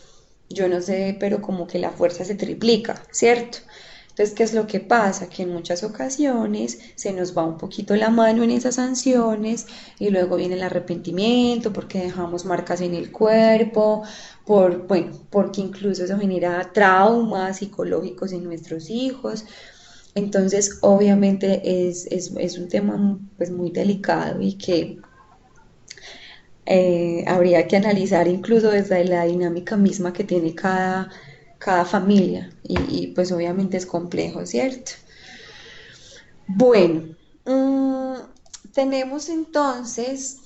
yo no sé, pero como que la fuerza se triplica, ¿cierto? Entonces, ¿qué es lo que pasa? Que en muchas ocasiones se nos va un poquito la mano en esas sanciones y luego viene el arrepentimiento porque dejamos marcas en el cuerpo, bueno, porque incluso eso genera traumas psicológicos en nuestros hijos. Entonces, obviamente es un tema pues muy delicado y que habría que analizar incluso desde la dinámica misma que tiene cada familia y pues obviamente es complejo, ¿cierto? Bueno, tenemos entonces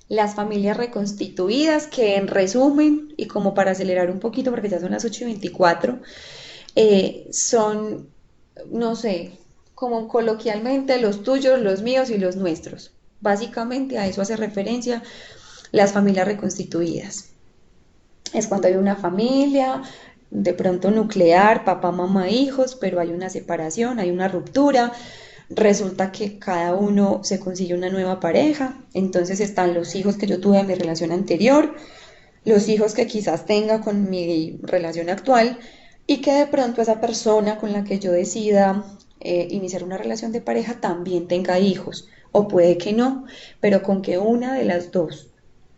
las familias reconstituidas que en resumen y como para acelerar un poquito porque ya son las 8:24 son, no sé, como coloquialmente los tuyos, los míos y los nuestros. Básicamente a eso hace referencia las familias reconstituidas. Es cuando hay una familia, de pronto nuclear, papá, mamá, hijos, pero hay una separación, hay una ruptura, resulta que cada uno se consigue una nueva pareja, entonces están los hijos que yo tuve en mi relación anterior, los hijos que quizás tenga con mi relación actual y que de pronto esa persona con la que yo decida iniciar una relación de pareja también tenga hijos, o puede que no, pero con que una de las dos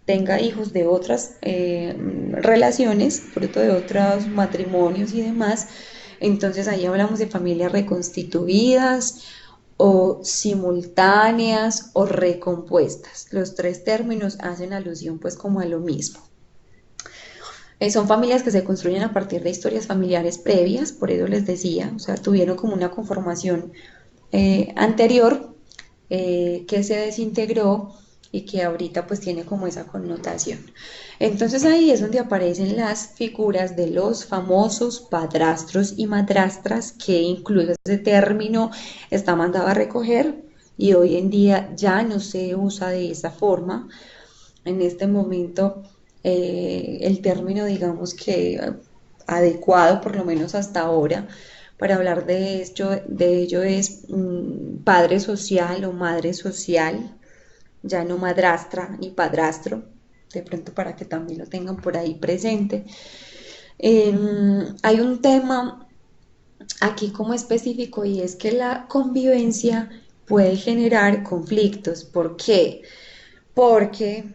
tenga hijos de otras relaciones, fruto de otros matrimonios y demás, entonces ahí hablamos de familias reconstituidas o simultáneas o recompuestas. Los tres términos hacen alusión pues como a lo mismo. Son familias que se construyen a partir de historias familiares previas, por eso les decía, o sea, tuvieron como una conformación anterior que se desintegró y que ahorita pues tiene como esa connotación. Entonces ahí es donde aparecen las figuras de los famosos padrastros y madrastras, que incluso ese término está mandado a recoger y hoy en día ya no se usa de esa forma. En este momento el término digamos que adecuado, por lo menos hasta ahora, para hablar de ello es padre social o madre social, ya no madrastra ni padrastro. de pronto para que también lo tengan por ahí presente. Hay un tema aquí como específico y es que la convivencia puede generar conflictos. ¿Por qué? Porque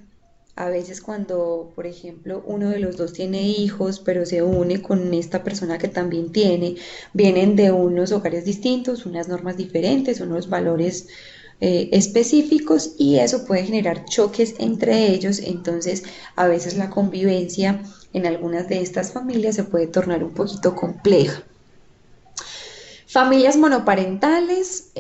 a veces cuando, por ejemplo, uno de los dos tiene hijos, pero se une con esta persona que también tiene, vienen de unos hogares distintos, unas normas diferentes, unos valores específicos y eso puede generar choques entre ellos. Entonces, a veces la convivencia en algunas de estas familias se puede tornar un poquito compleja. Familias monoparentales,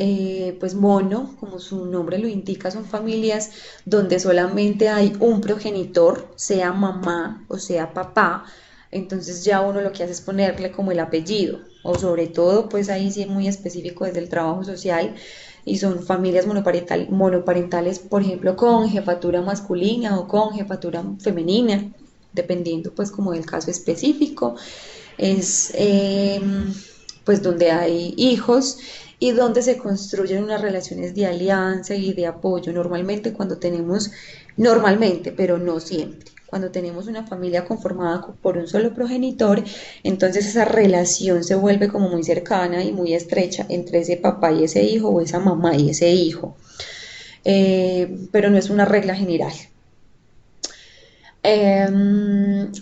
pues mono, como su nombre lo indica, son familias donde solamente hay un progenitor, sea mamá o sea papá, entonces ya uno lo que hace es ponerle como el apellido, o sobre todo, pues ahí sí es muy específico desde el trabajo social, y son familias monoparentales, por ejemplo, con jefatura masculina o con jefatura femenina, dependiendo pues como del caso específico. Es pues donde hay hijos y donde se construyen unas relaciones de alianza y de apoyo. Normalmente, pero no siempre, cuando tenemos una familia conformada por un solo progenitor, entonces esa relación se vuelve como muy cercana y muy estrecha entre ese papá y ese hijo o esa mamá y ese hijo. Pero no es una regla general.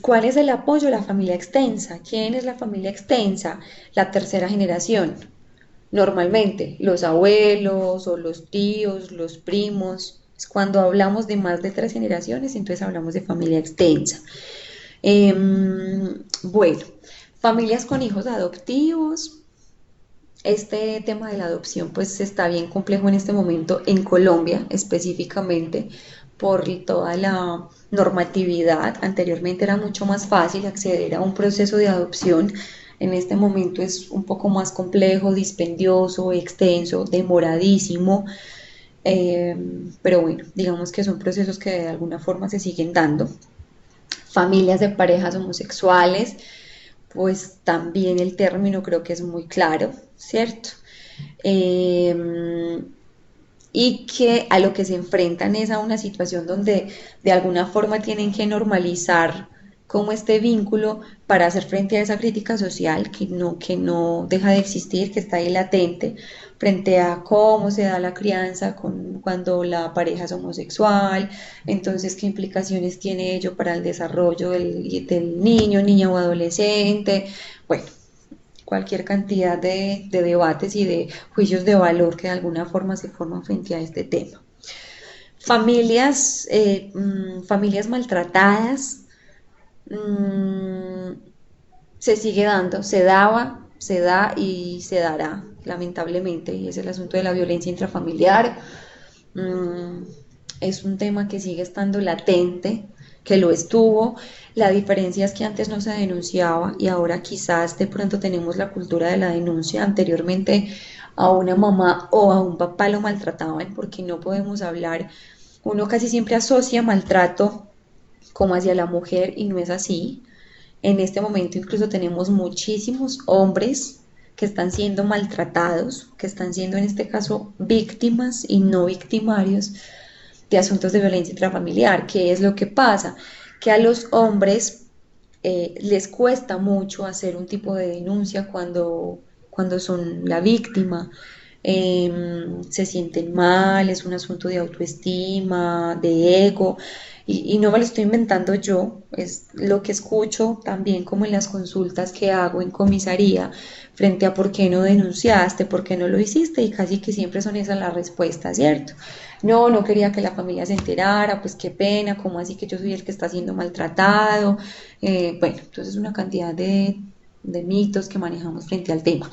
¿Cuál es el apoyo? La familia extensa. ¿Quién es la familia extensa? La tercera generación. Normalmente, los abuelos o los tíos, los primos. Cuando hablamos de más de tres generaciones, entonces hablamos de familia extensa. Bueno, familias con hijos adoptivos. Este tema de la adopción pues está bien complejo en este momento en Colombia específicamente por toda la normatividad. Anteriormente era mucho más fácil acceder a un proceso de adopción. En este momento es un poco más complejo, dispendioso, extenso, demoradísimo. Eh, pero bueno, digamos que son procesos que de alguna forma se siguen dando. Familias de parejas homosexuales, pues también el término creo que es muy claro, ¿cierto? Eh, y que a lo que se enfrentan es a una situación donde de alguna forma tienen que normalizar como este vínculo para hacer frente a esa crítica social que no deja de existir, que está ahí latente, frente a cómo se da la crianza cuando la pareja es homosexual, entonces qué implicaciones tiene ello para el desarrollo del niño, niña o adolescente, bueno, cualquier cantidad de debates y de juicios de valor que de alguna forma se forman frente a este tema. Familias maltratadas, mmm, se sigue dando, se daba, se da y se dará, lamentablemente, y es el asunto de la violencia intrafamiliar. Mm, es un tema que sigue estando latente, que lo estuvo. La diferencia es que antes no se denunciaba y ahora quizás de pronto tenemos la cultura de la denuncia. Anteriormente a una mamá o a un papá lo maltrataban porque no podemos hablar. Uno casi siempre asocia maltrato como hacia la mujer y no es así. En este momento incluso tenemos muchísimos hombres que están siendo maltratados, que están siendo en este caso víctimas y no victimarios de asuntos de violencia intrafamiliar. ¿Qué es lo que pasa? Que a los hombres les cuesta mucho hacer un tipo de denuncia cuando son la víctima. Se sienten mal, es un asunto de autoestima, de ego, y no me lo estoy inventando yo, es lo que escucho también como en las consultas que hago en comisaría frente a por qué no denunciaste, por qué no lo hiciste, y casi que siempre son esas las respuestas, ¿cierto? No, no quería que la familia se enterara, pues qué pena, cómo así que yo soy el que está siendo maltratado. Bueno, entonces una cantidad de mitos que manejamos frente al tema.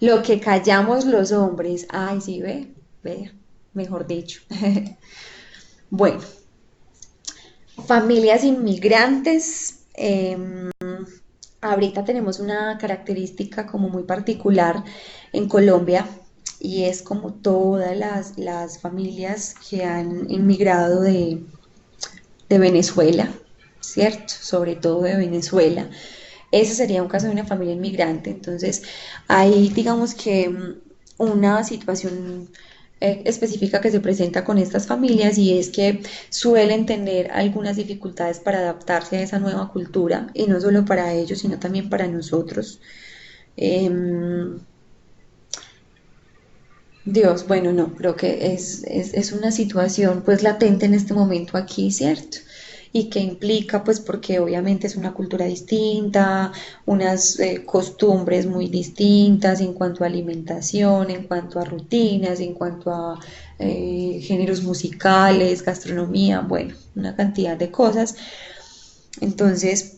Lo que callamos los hombres, ay, sí, ve, mejor dicho. Bueno, familias inmigrantes. Ahorita tenemos una característica como muy particular en Colombia y es como todas las familias que han inmigrado de Venezuela, ¿cierto? Sobre todo de Venezuela. Ese sería un caso de una familia inmigrante. Entonces, hay, digamos que una situación específica que se presenta con estas familias y es que suelen tener algunas dificultades para adaptarse a esa nueva cultura y no solo para ellos, sino también para nosotros. Em, Dios, bueno, no, creo que es una situación pues latente en este momento aquí, ¿cierto? Y que implica pues porque obviamente es una cultura distinta, unas costumbres muy distintas en cuanto a alimentación, en cuanto a rutinas, en cuanto a géneros musicales, gastronomía, bueno, una cantidad de cosas. Entonces,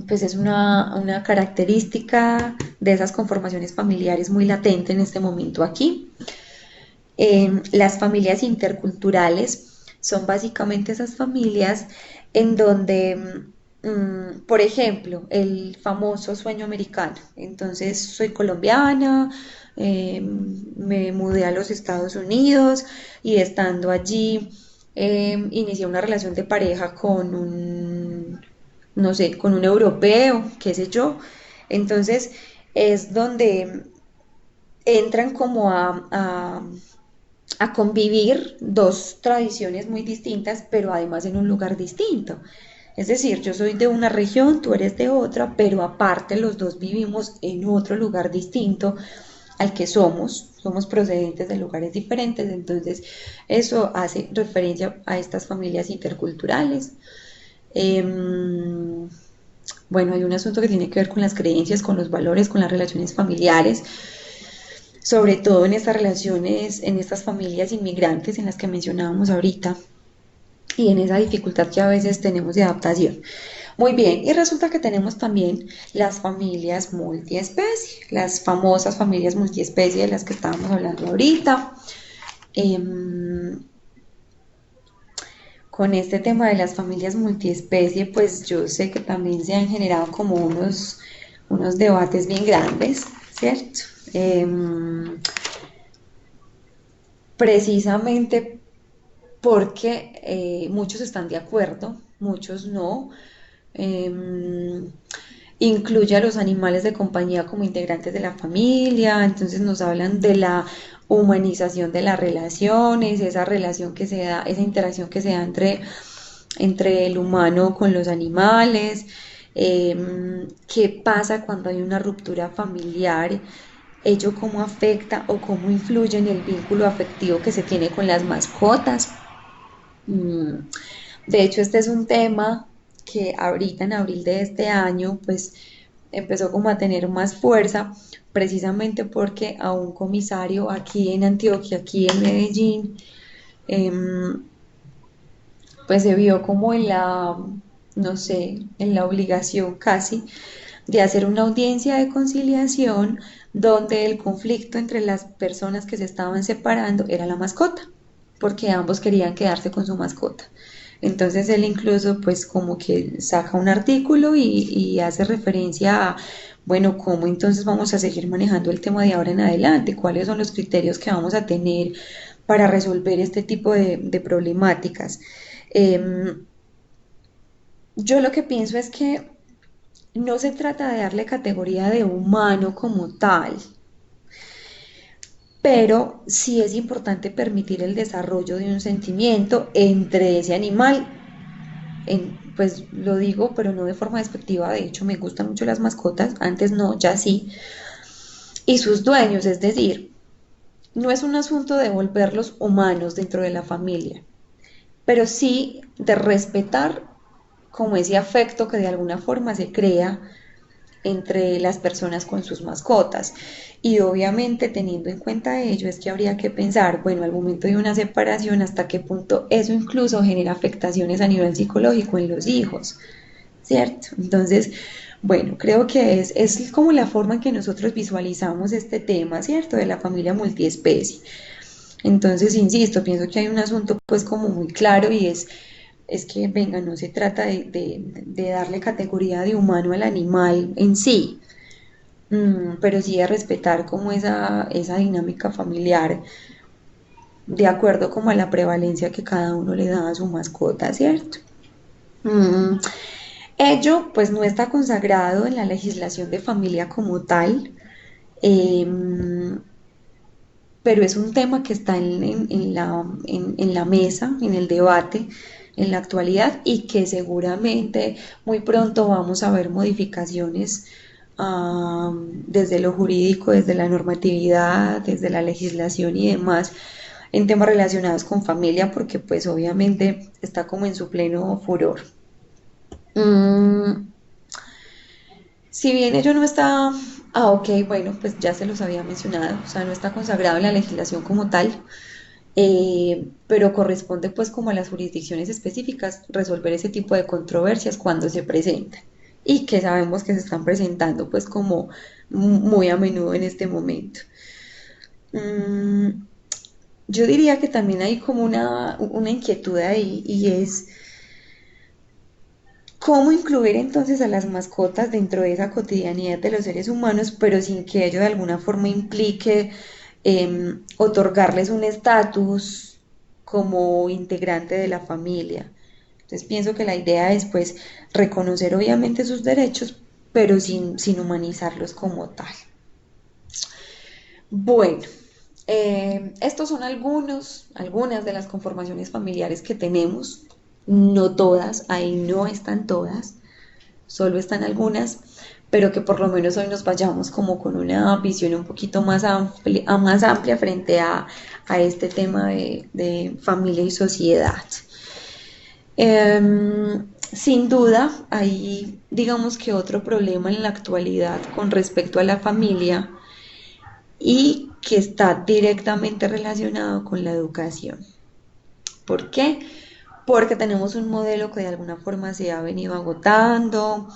pues es una característica de esas conformaciones familiares muy latente en este momento aquí. Las familias interculturales son básicamente esas familias en donde, por ejemplo, el famoso sueño americano. Entonces, soy colombiana, me mudé a los Estados Unidos y estando allí inicié una relación de pareja con un, no sé, con un europeo, qué sé yo. Entonces, es donde entran como a convivir dos tradiciones muy distintas, pero además en un lugar distinto. Es decir, yo soy de una región, tú eres de otra, pero aparte los dos vivimos en otro lugar distinto al que somos procedentes de lugares diferentes, entonces eso hace referencia a estas familias interculturales. Eh, bueno, hay un asunto que tiene que ver con las creencias, con los valores, con las relaciones familiares, sobre todo en estas relaciones, en estas familias inmigrantes en las que mencionábamos ahorita y en esa dificultad que a veces tenemos de adaptación. Muy bien, y resulta que tenemos también las familias multiespecie, las famosas familias multiespecie de las que estábamos hablando ahorita. Eh, con este tema de las familias multiespecie, pues yo sé que también se han generado como unos debates bien grandes, ¿cierto? Eh, Precisamente porque muchos están de acuerdo, muchos no. Eh, Incluye a los animales de compañía como integrantes de la familia, entonces nos hablan de la humanización de las relaciones, esa relación que se da, esa interacción que se da entre el humano con los animales, qué pasa cuando hay una ruptura familiar, ello cómo afecta o cómo influye en el vínculo afectivo que se tiene con las mascotas. Mm, De hecho, este es un tema que ahorita en abril de este año, pues empezó como a tener más fuerza, precisamente porque a un comisario aquí en Antioquia, aquí en Medellín, em, pues se vio como en la, no sé, en la obligación casi de hacer una audiencia de conciliación donde el conflicto entre las personas que se estaban separando era la mascota, porque ambos querían quedarse con su mascota. Entonces él incluso pues como que saca un artículo y hace referencia a, bueno, cómo entonces vamos a seguir manejando el tema de ahora en adelante, cuáles son los criterios que vamos a tener para resolver este tipo de problemáticas. Eh, yo lo que pienso es que no se trata de darle categoría de humano como tal, pero sí es importante permitir el desarrollo de un sentimiento entre ese animal. Pues lo digo, pero no de forma despectiva, de hecho me gustan mucho las mascotas, antes no, ya sí, y sus dueños, es decir, no es un asunto de volverlos humanos dentro de la familia, pero sí de respetar como ese afecto que de alguna forma se crea entre las personas con sus mascotas. Y obviamente teniendo en cuenta ello es que habría que pensar, bueno, al momento de una separación, hasta qué punto eso incluso genera afectaciones a nivel psicológico en los hijos, ¿cierto? Entonces, bueno, creo que es como la forma en que nosotros visualizamos este tema, ¿cierto? De la familia multiespecie. Entonces, insisto, pienso que hay un asunto pues como muy claro y es que, venga, no se trata de darle categoría de humano al animal en sí, pero sí de respetar como esa dinámica familiar de acuerdo como a la prevalencia que cada uno le da a su mascota, ¿cierto? Mm, Ello pues no está consagrado en la legislación de familia como tal, eh, pero es un tema que está en la mesa, en el debate, en la actualidad y que seguramente muy pronto vamos a ver modificaciones desde lo jurídico, desde la normatividad, desde la legislación y demás en temas relacionados con familia, porque pues obviamente está como en su pleno furor. Mm, si bien ello no está, ok, bueno, pues ya se los había mencionado, o sea, no está consagrado en la legislación como tal, pero corresponde pues como a las jurisdicciones específicas resolver ese tipo de controversias cuando se presentan y que sabemos que se están presentando pues como muy a menudo en este momento. Mm, yo diría que también hay como una inquietud ahí y es cómo incluir entonces a las mascotas dentro de esa cotidianidad de los seres humanos, pero sin que ello de alguna forma implique otorgarles un estatus como integrante de la familia. Entonces pienso que la idea es pues reconocer obviamente sus derechos, pero sin humanizarlos como tal. Bueno, estos son algunas de las conformaciones familiares que tenemos, no todas, ahí no están todas, solo están algunas, pero que por lo menos hoy nos vayamos como con una visión un poquito más amplia frente a este tema de familia y sociedad. Sin duda, hay digamos que otro problema en la actualidad con respecto a la familia y que está directamente relacionado con la educación. ¿Por qué? Porque tenemos un modelo que de alguna forma se ha venido agotando,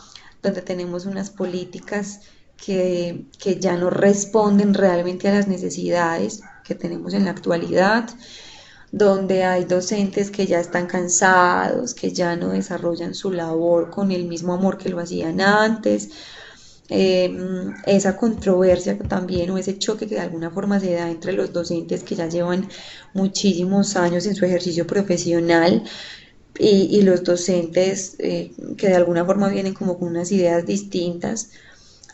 donde tenemos unas políticas que ya no responden realmente a las necesidades que tenemos en la actualidad, donde hay docentes que ya están cansados, que ya no desarrollan su labor con el mismo amor que lo hacían antes, esa controversia también o ese choque que de alguna forma se da entre los docentes que ya llevan muchísimos años en su ejercicio profesional y los docentes que de alguna forma vienen como con unas ideas distintas,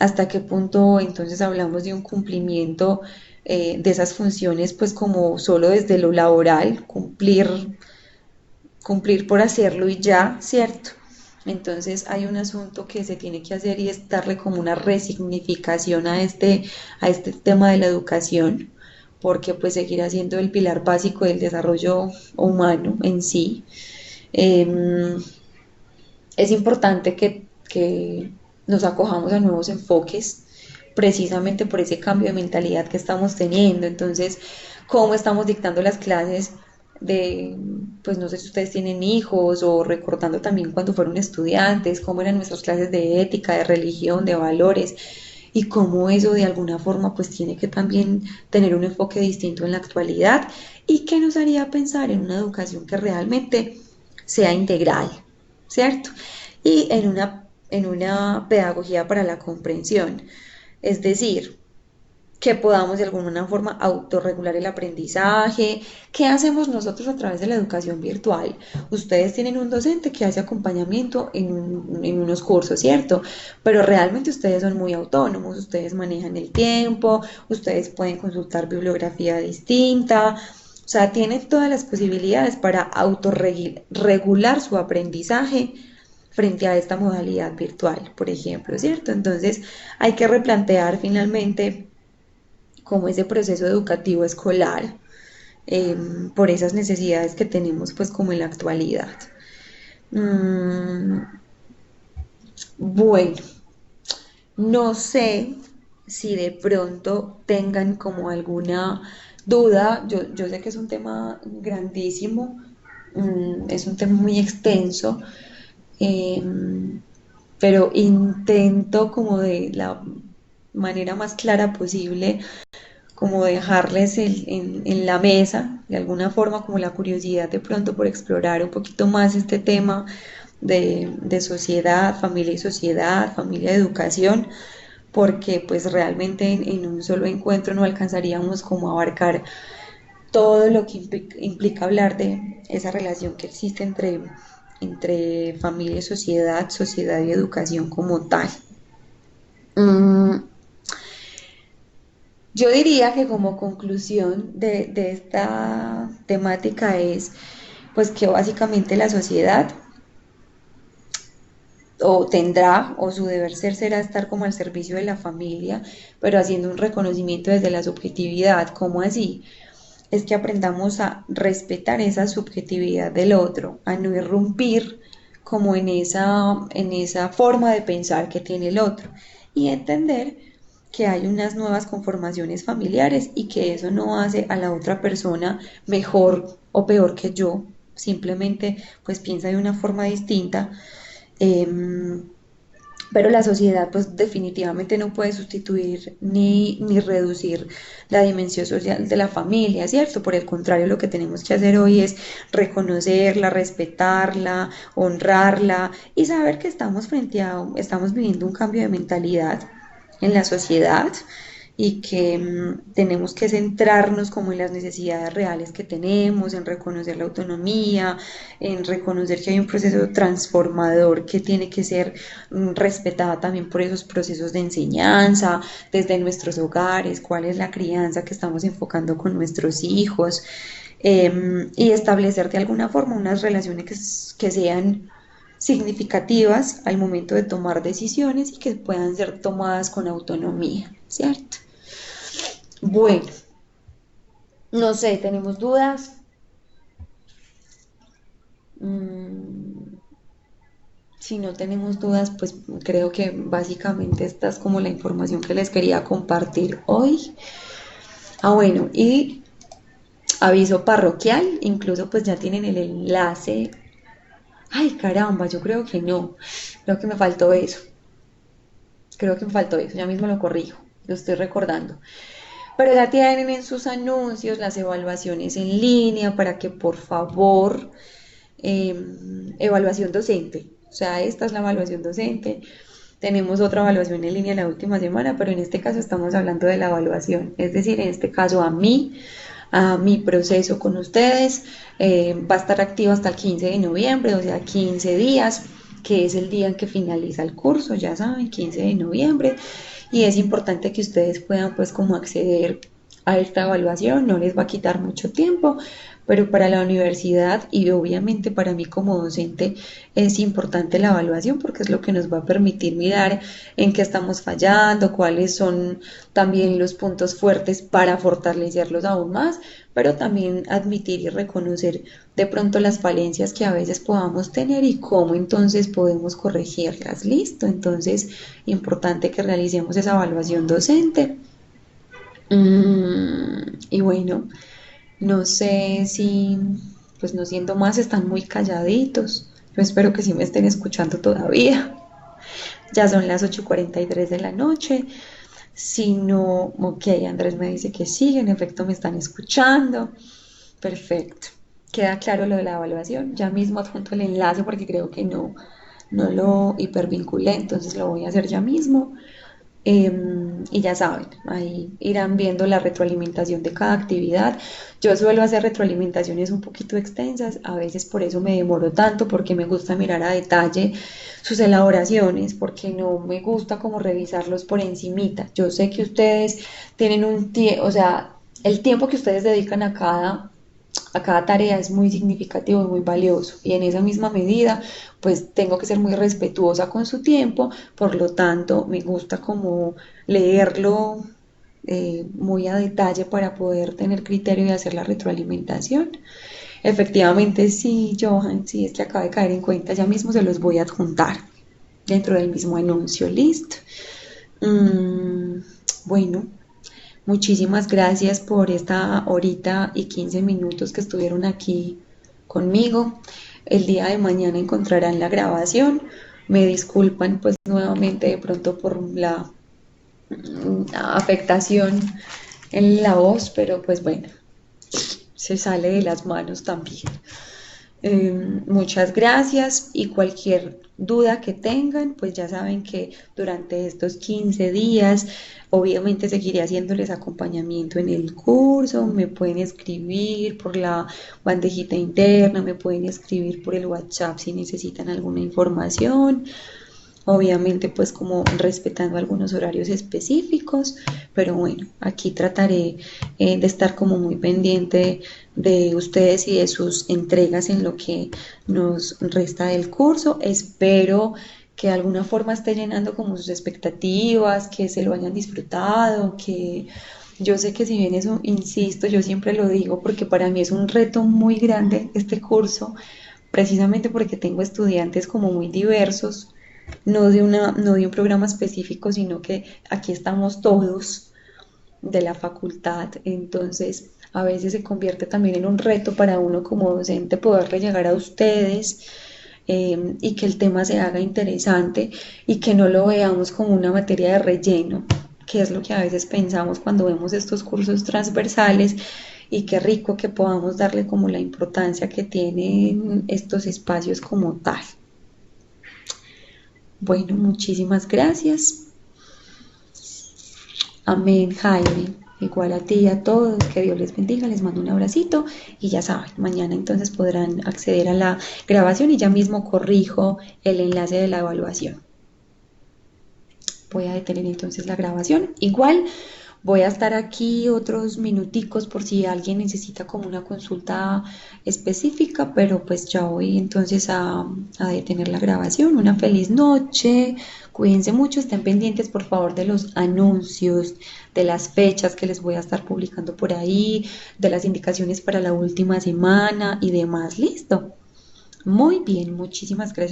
hasta qué punto entonces hablamos de un cumplimiento de esas funciones pues como solo desde lo laboral, cumplir por hacerlo y ya, ¿cierto? Entonces hay un asunto que se tiene que hacer y es darle como una resignificación a este tema de la educación, porque pues seguirá siendo el pilar básico del desarrollo humano en sí. Eh, es importante que nos acojamos a nuevos enfoques precisamente por ese cambio de mentalidad que estamos teniendo. Entonces, ¿cómo estamos dictando las clases de, pues no sé si ustedes tienen hijos o recordando también cuando fueron estudiantes, cómo eran nuestras clases de ética, de religión, de valores? Y cómo eso de alguna forma pues tiene que también tener un enfoque distinto en la actualidad y que nos haría pensar en una educación que realmente sea integral, ¿cierto? Y en una pedagogía para la comprensión, es decir, que podamos de alguna forma autorregular el aprendizaje. ¿Qué hacemos nosotros a través de la educación virtual? Ustedes tienen un docente que hace acompañamiento en unos cursos, ¿cierto? Pero realmente ustedes son muy autónomos, ustedes manejan el tiempo, ustedes pueden consultar bibliografía distinta, o sea, tienen todas las posibilidades para autorregular su aprendizaje frente a esta modalidad virtual, por ejemplo, ¿cierto? Entonces hay que replantear finalmente cómo ese proceso educativo escolar por esas necesidades que tenemos pues como en la actualidad. Mm, bueno, no sé si de pronto tengan como alguna duda, yo sé que es un tema grandísimo, es un tema muy extenso, eh, pero intento como de la manera más clara posible como dejarles en la mesa, de alguna forma, como la curiosidad de pronto por explorar un poquito más este tema de sociedad, familia y educación, porque pues realmente en un solo encuentro no alcanzaríamos como a abarcar todo lo que implica hablar de esa relación que existe entre familia y sociedad, sociedad y educación como tal. Mm, Yo diría que como conclusión de esta temática es pues que básicamente la sociedad o tendrá o su deber ser será estar como al servicio de la familia, pero haciendo un reconocimiento desde la subjetividad. ¿Cómo así? Es que aprendamos a respetar esa subjetividad del otro, a no irrumpir como en esa forma de pensar que tiene el otro y entender que hay unas nuevas conformaciones familiares y que eso no hace a la otra persona mejor o peor que yo, simplemente pues piensa de una forma distinta. Em, pero la sociedad pues definitivamente no puede sustituir ni reducir la dimensión social de la familia, ¿cierto? Por el contrario, lo que tenemos que hacer hoy es reconocerla, respetarla, honrarla y saber que estamos viviendo un cambio de mentalidad en la sociedad y que tenemos que centrarnos como en las necesidades reales que tenemos, en reconocer la autonomía, en reconocer que hay un proceso transformador que tiene que ser respetada también por esos procesos de enseñanza desde nuestros hogares, cuál es la crianza que estamos enfocando con nuestros hijos y establecer de alguna forma unas relaciones que sean significativas al momento de tomar decisiones y que puedan ser tomadas con autonomía, ¿cierto? Bueno, no sé, ¿tenemos dudas? Mm, si no tenemos dudas, pues creo que básicamente esta es como la información que les quería compartir hoy. Ah, bueno, y aviso parroquial, incluso pues ya tienen el enlace. Ay, caramba, yo creo que no. Creo que me faltó eso. Creo que me faltó eso. Ya mismo lo corrijo. Lo estoy recordando. Pero ya tienen en sus anuncios las evaluaciones en línea para que por favor, evaluación docente. O sea, esta es la evaluación docente. Tenemos otra evaluación en línea la última semana, pero en este caso estamos hablando de la evaluación. Es decir, en este caso a mi proceso con ustedes. Va a estar activo hasta el 15 de noviembre, o sea, 15 días, que es el día en que finaliza el curso, ya saben, 15 de noviembre. Y es importante que ustedes puedan pues como acceder a esta evaluación, no les va a quitar mucho tiempo, pero para la universidad y obviamente para mí como docente es importante la evaluación porque es lo que nos va a permitir mirar en qué estamos fallando, cuáles son también los puntos fuertes para fortalecerlos aún más, pero también admitir y reconocer de pronto las falencias que a veces podamos tener y cómo entonces podemos corregirlas. Listo, entonces importante que realicemos esa evaluación docente. Y bueno, no sé si, pues no siendo más, están muy calladitos. Yo espero que sí me estén escuchando todavía. Ya son las 8:43 de la noche. Si no, ok, Andrés me dice que sí, en efecto me están escuchando. Perfecto. Queda claro lo de la evaluación. Ya mismo adjunto el enlace porque creo que no lo hipervinculé, entonces lo voy a hacer ya mismo. Y ya saben, ahí irán viendo la retroalimentación de cada actividad. Yo suelo hacer retroalimentaciones un poquito extensas, a veces por eso me demoro tanto, porque me gusta mirar a detalle sus elaboraciones, porque no me gusta como revisarlos por encimita. Yo sé que ustedes tienen un tiempo, o sea, el tiempo que ustedes dedican a cada tarea es muy significativo y muy valioso. Y en esa misma medida, pues tengo que ser muy respetuosa con su tiempo, por lo tanto, me gusta como leerlo muy a detalle para poder tener criterio y hacer la retroalimentación. Efectivamente, sí, Johan, sí, es que acaba de caer en cuenta, ya mismo se los voy a adjuntar dentro del mismo anuncio, listo. Mm, bueno, muchísimas gracias por esta horita y 15 minutos que estuvieron aquí conmigo. El día de mañana encontrarán la grabación. Me disculpan pues nuevamente de pronto por la afectación en la voz, pero pues bueno, se sale de las manos también. Muchas gracias y cualquier duda que tengan, pues ya saben que durante estos 15 días obviamente seguiré haciéndoles acompañamiento en el curso, me pueden escribir por la bandejita interna, me pueden escribir por el WhatsApp si necesitan alguna información. obviamente pues como respetando algunos horarios específicos, pero bueno, aquí trataré de estar como muy pendiente de ustedes y de sus entregas en lo que nos resta del curso. Espero que de alguna forma esté llenando como sus expectativas, que se lo hayan disfrutado, que yo sé que si bien eso, insisto, yo siempre lo digo porque para mí es un reto muy grande este curso, precisamente porque tengo estudiantes como muy diversos, no de un programa específico, sino que aquí estamos todos de la facultad, entonces a veces se convierte también en un reto para uno como docente poderle llegar a ustedes y que el tema se haga interesante y que no lo veamos como una materia de relleno, que es lo que a veces pensamos cuando vemos estos cursos transversales y qué rico que podamos darle como la importancia que tienen estos espacios como tal. Bueno, muchísimas gracias. Amén, Jaime. Igual a ti y a todos, que Dios les bendiga, les mando un abracito y ya saben, mañana entonces podrán acceder a la grabación y ya mismo corrijo el enlace de la evaluación. Voy a detener entonces la grabación. Igual voy a estar aquí otros minuticos por si alguien necesita como una consulta específica, pero pues ya voy entonces a detener la grabación. Una feliz noche, cuídense mucho, estén pendientes por favor de los anuncios, de las fechas que les voy a estar publicando por ahí, de las indicaciones para la última semana y demás. Listo. Muy bien, muchísimas gracias.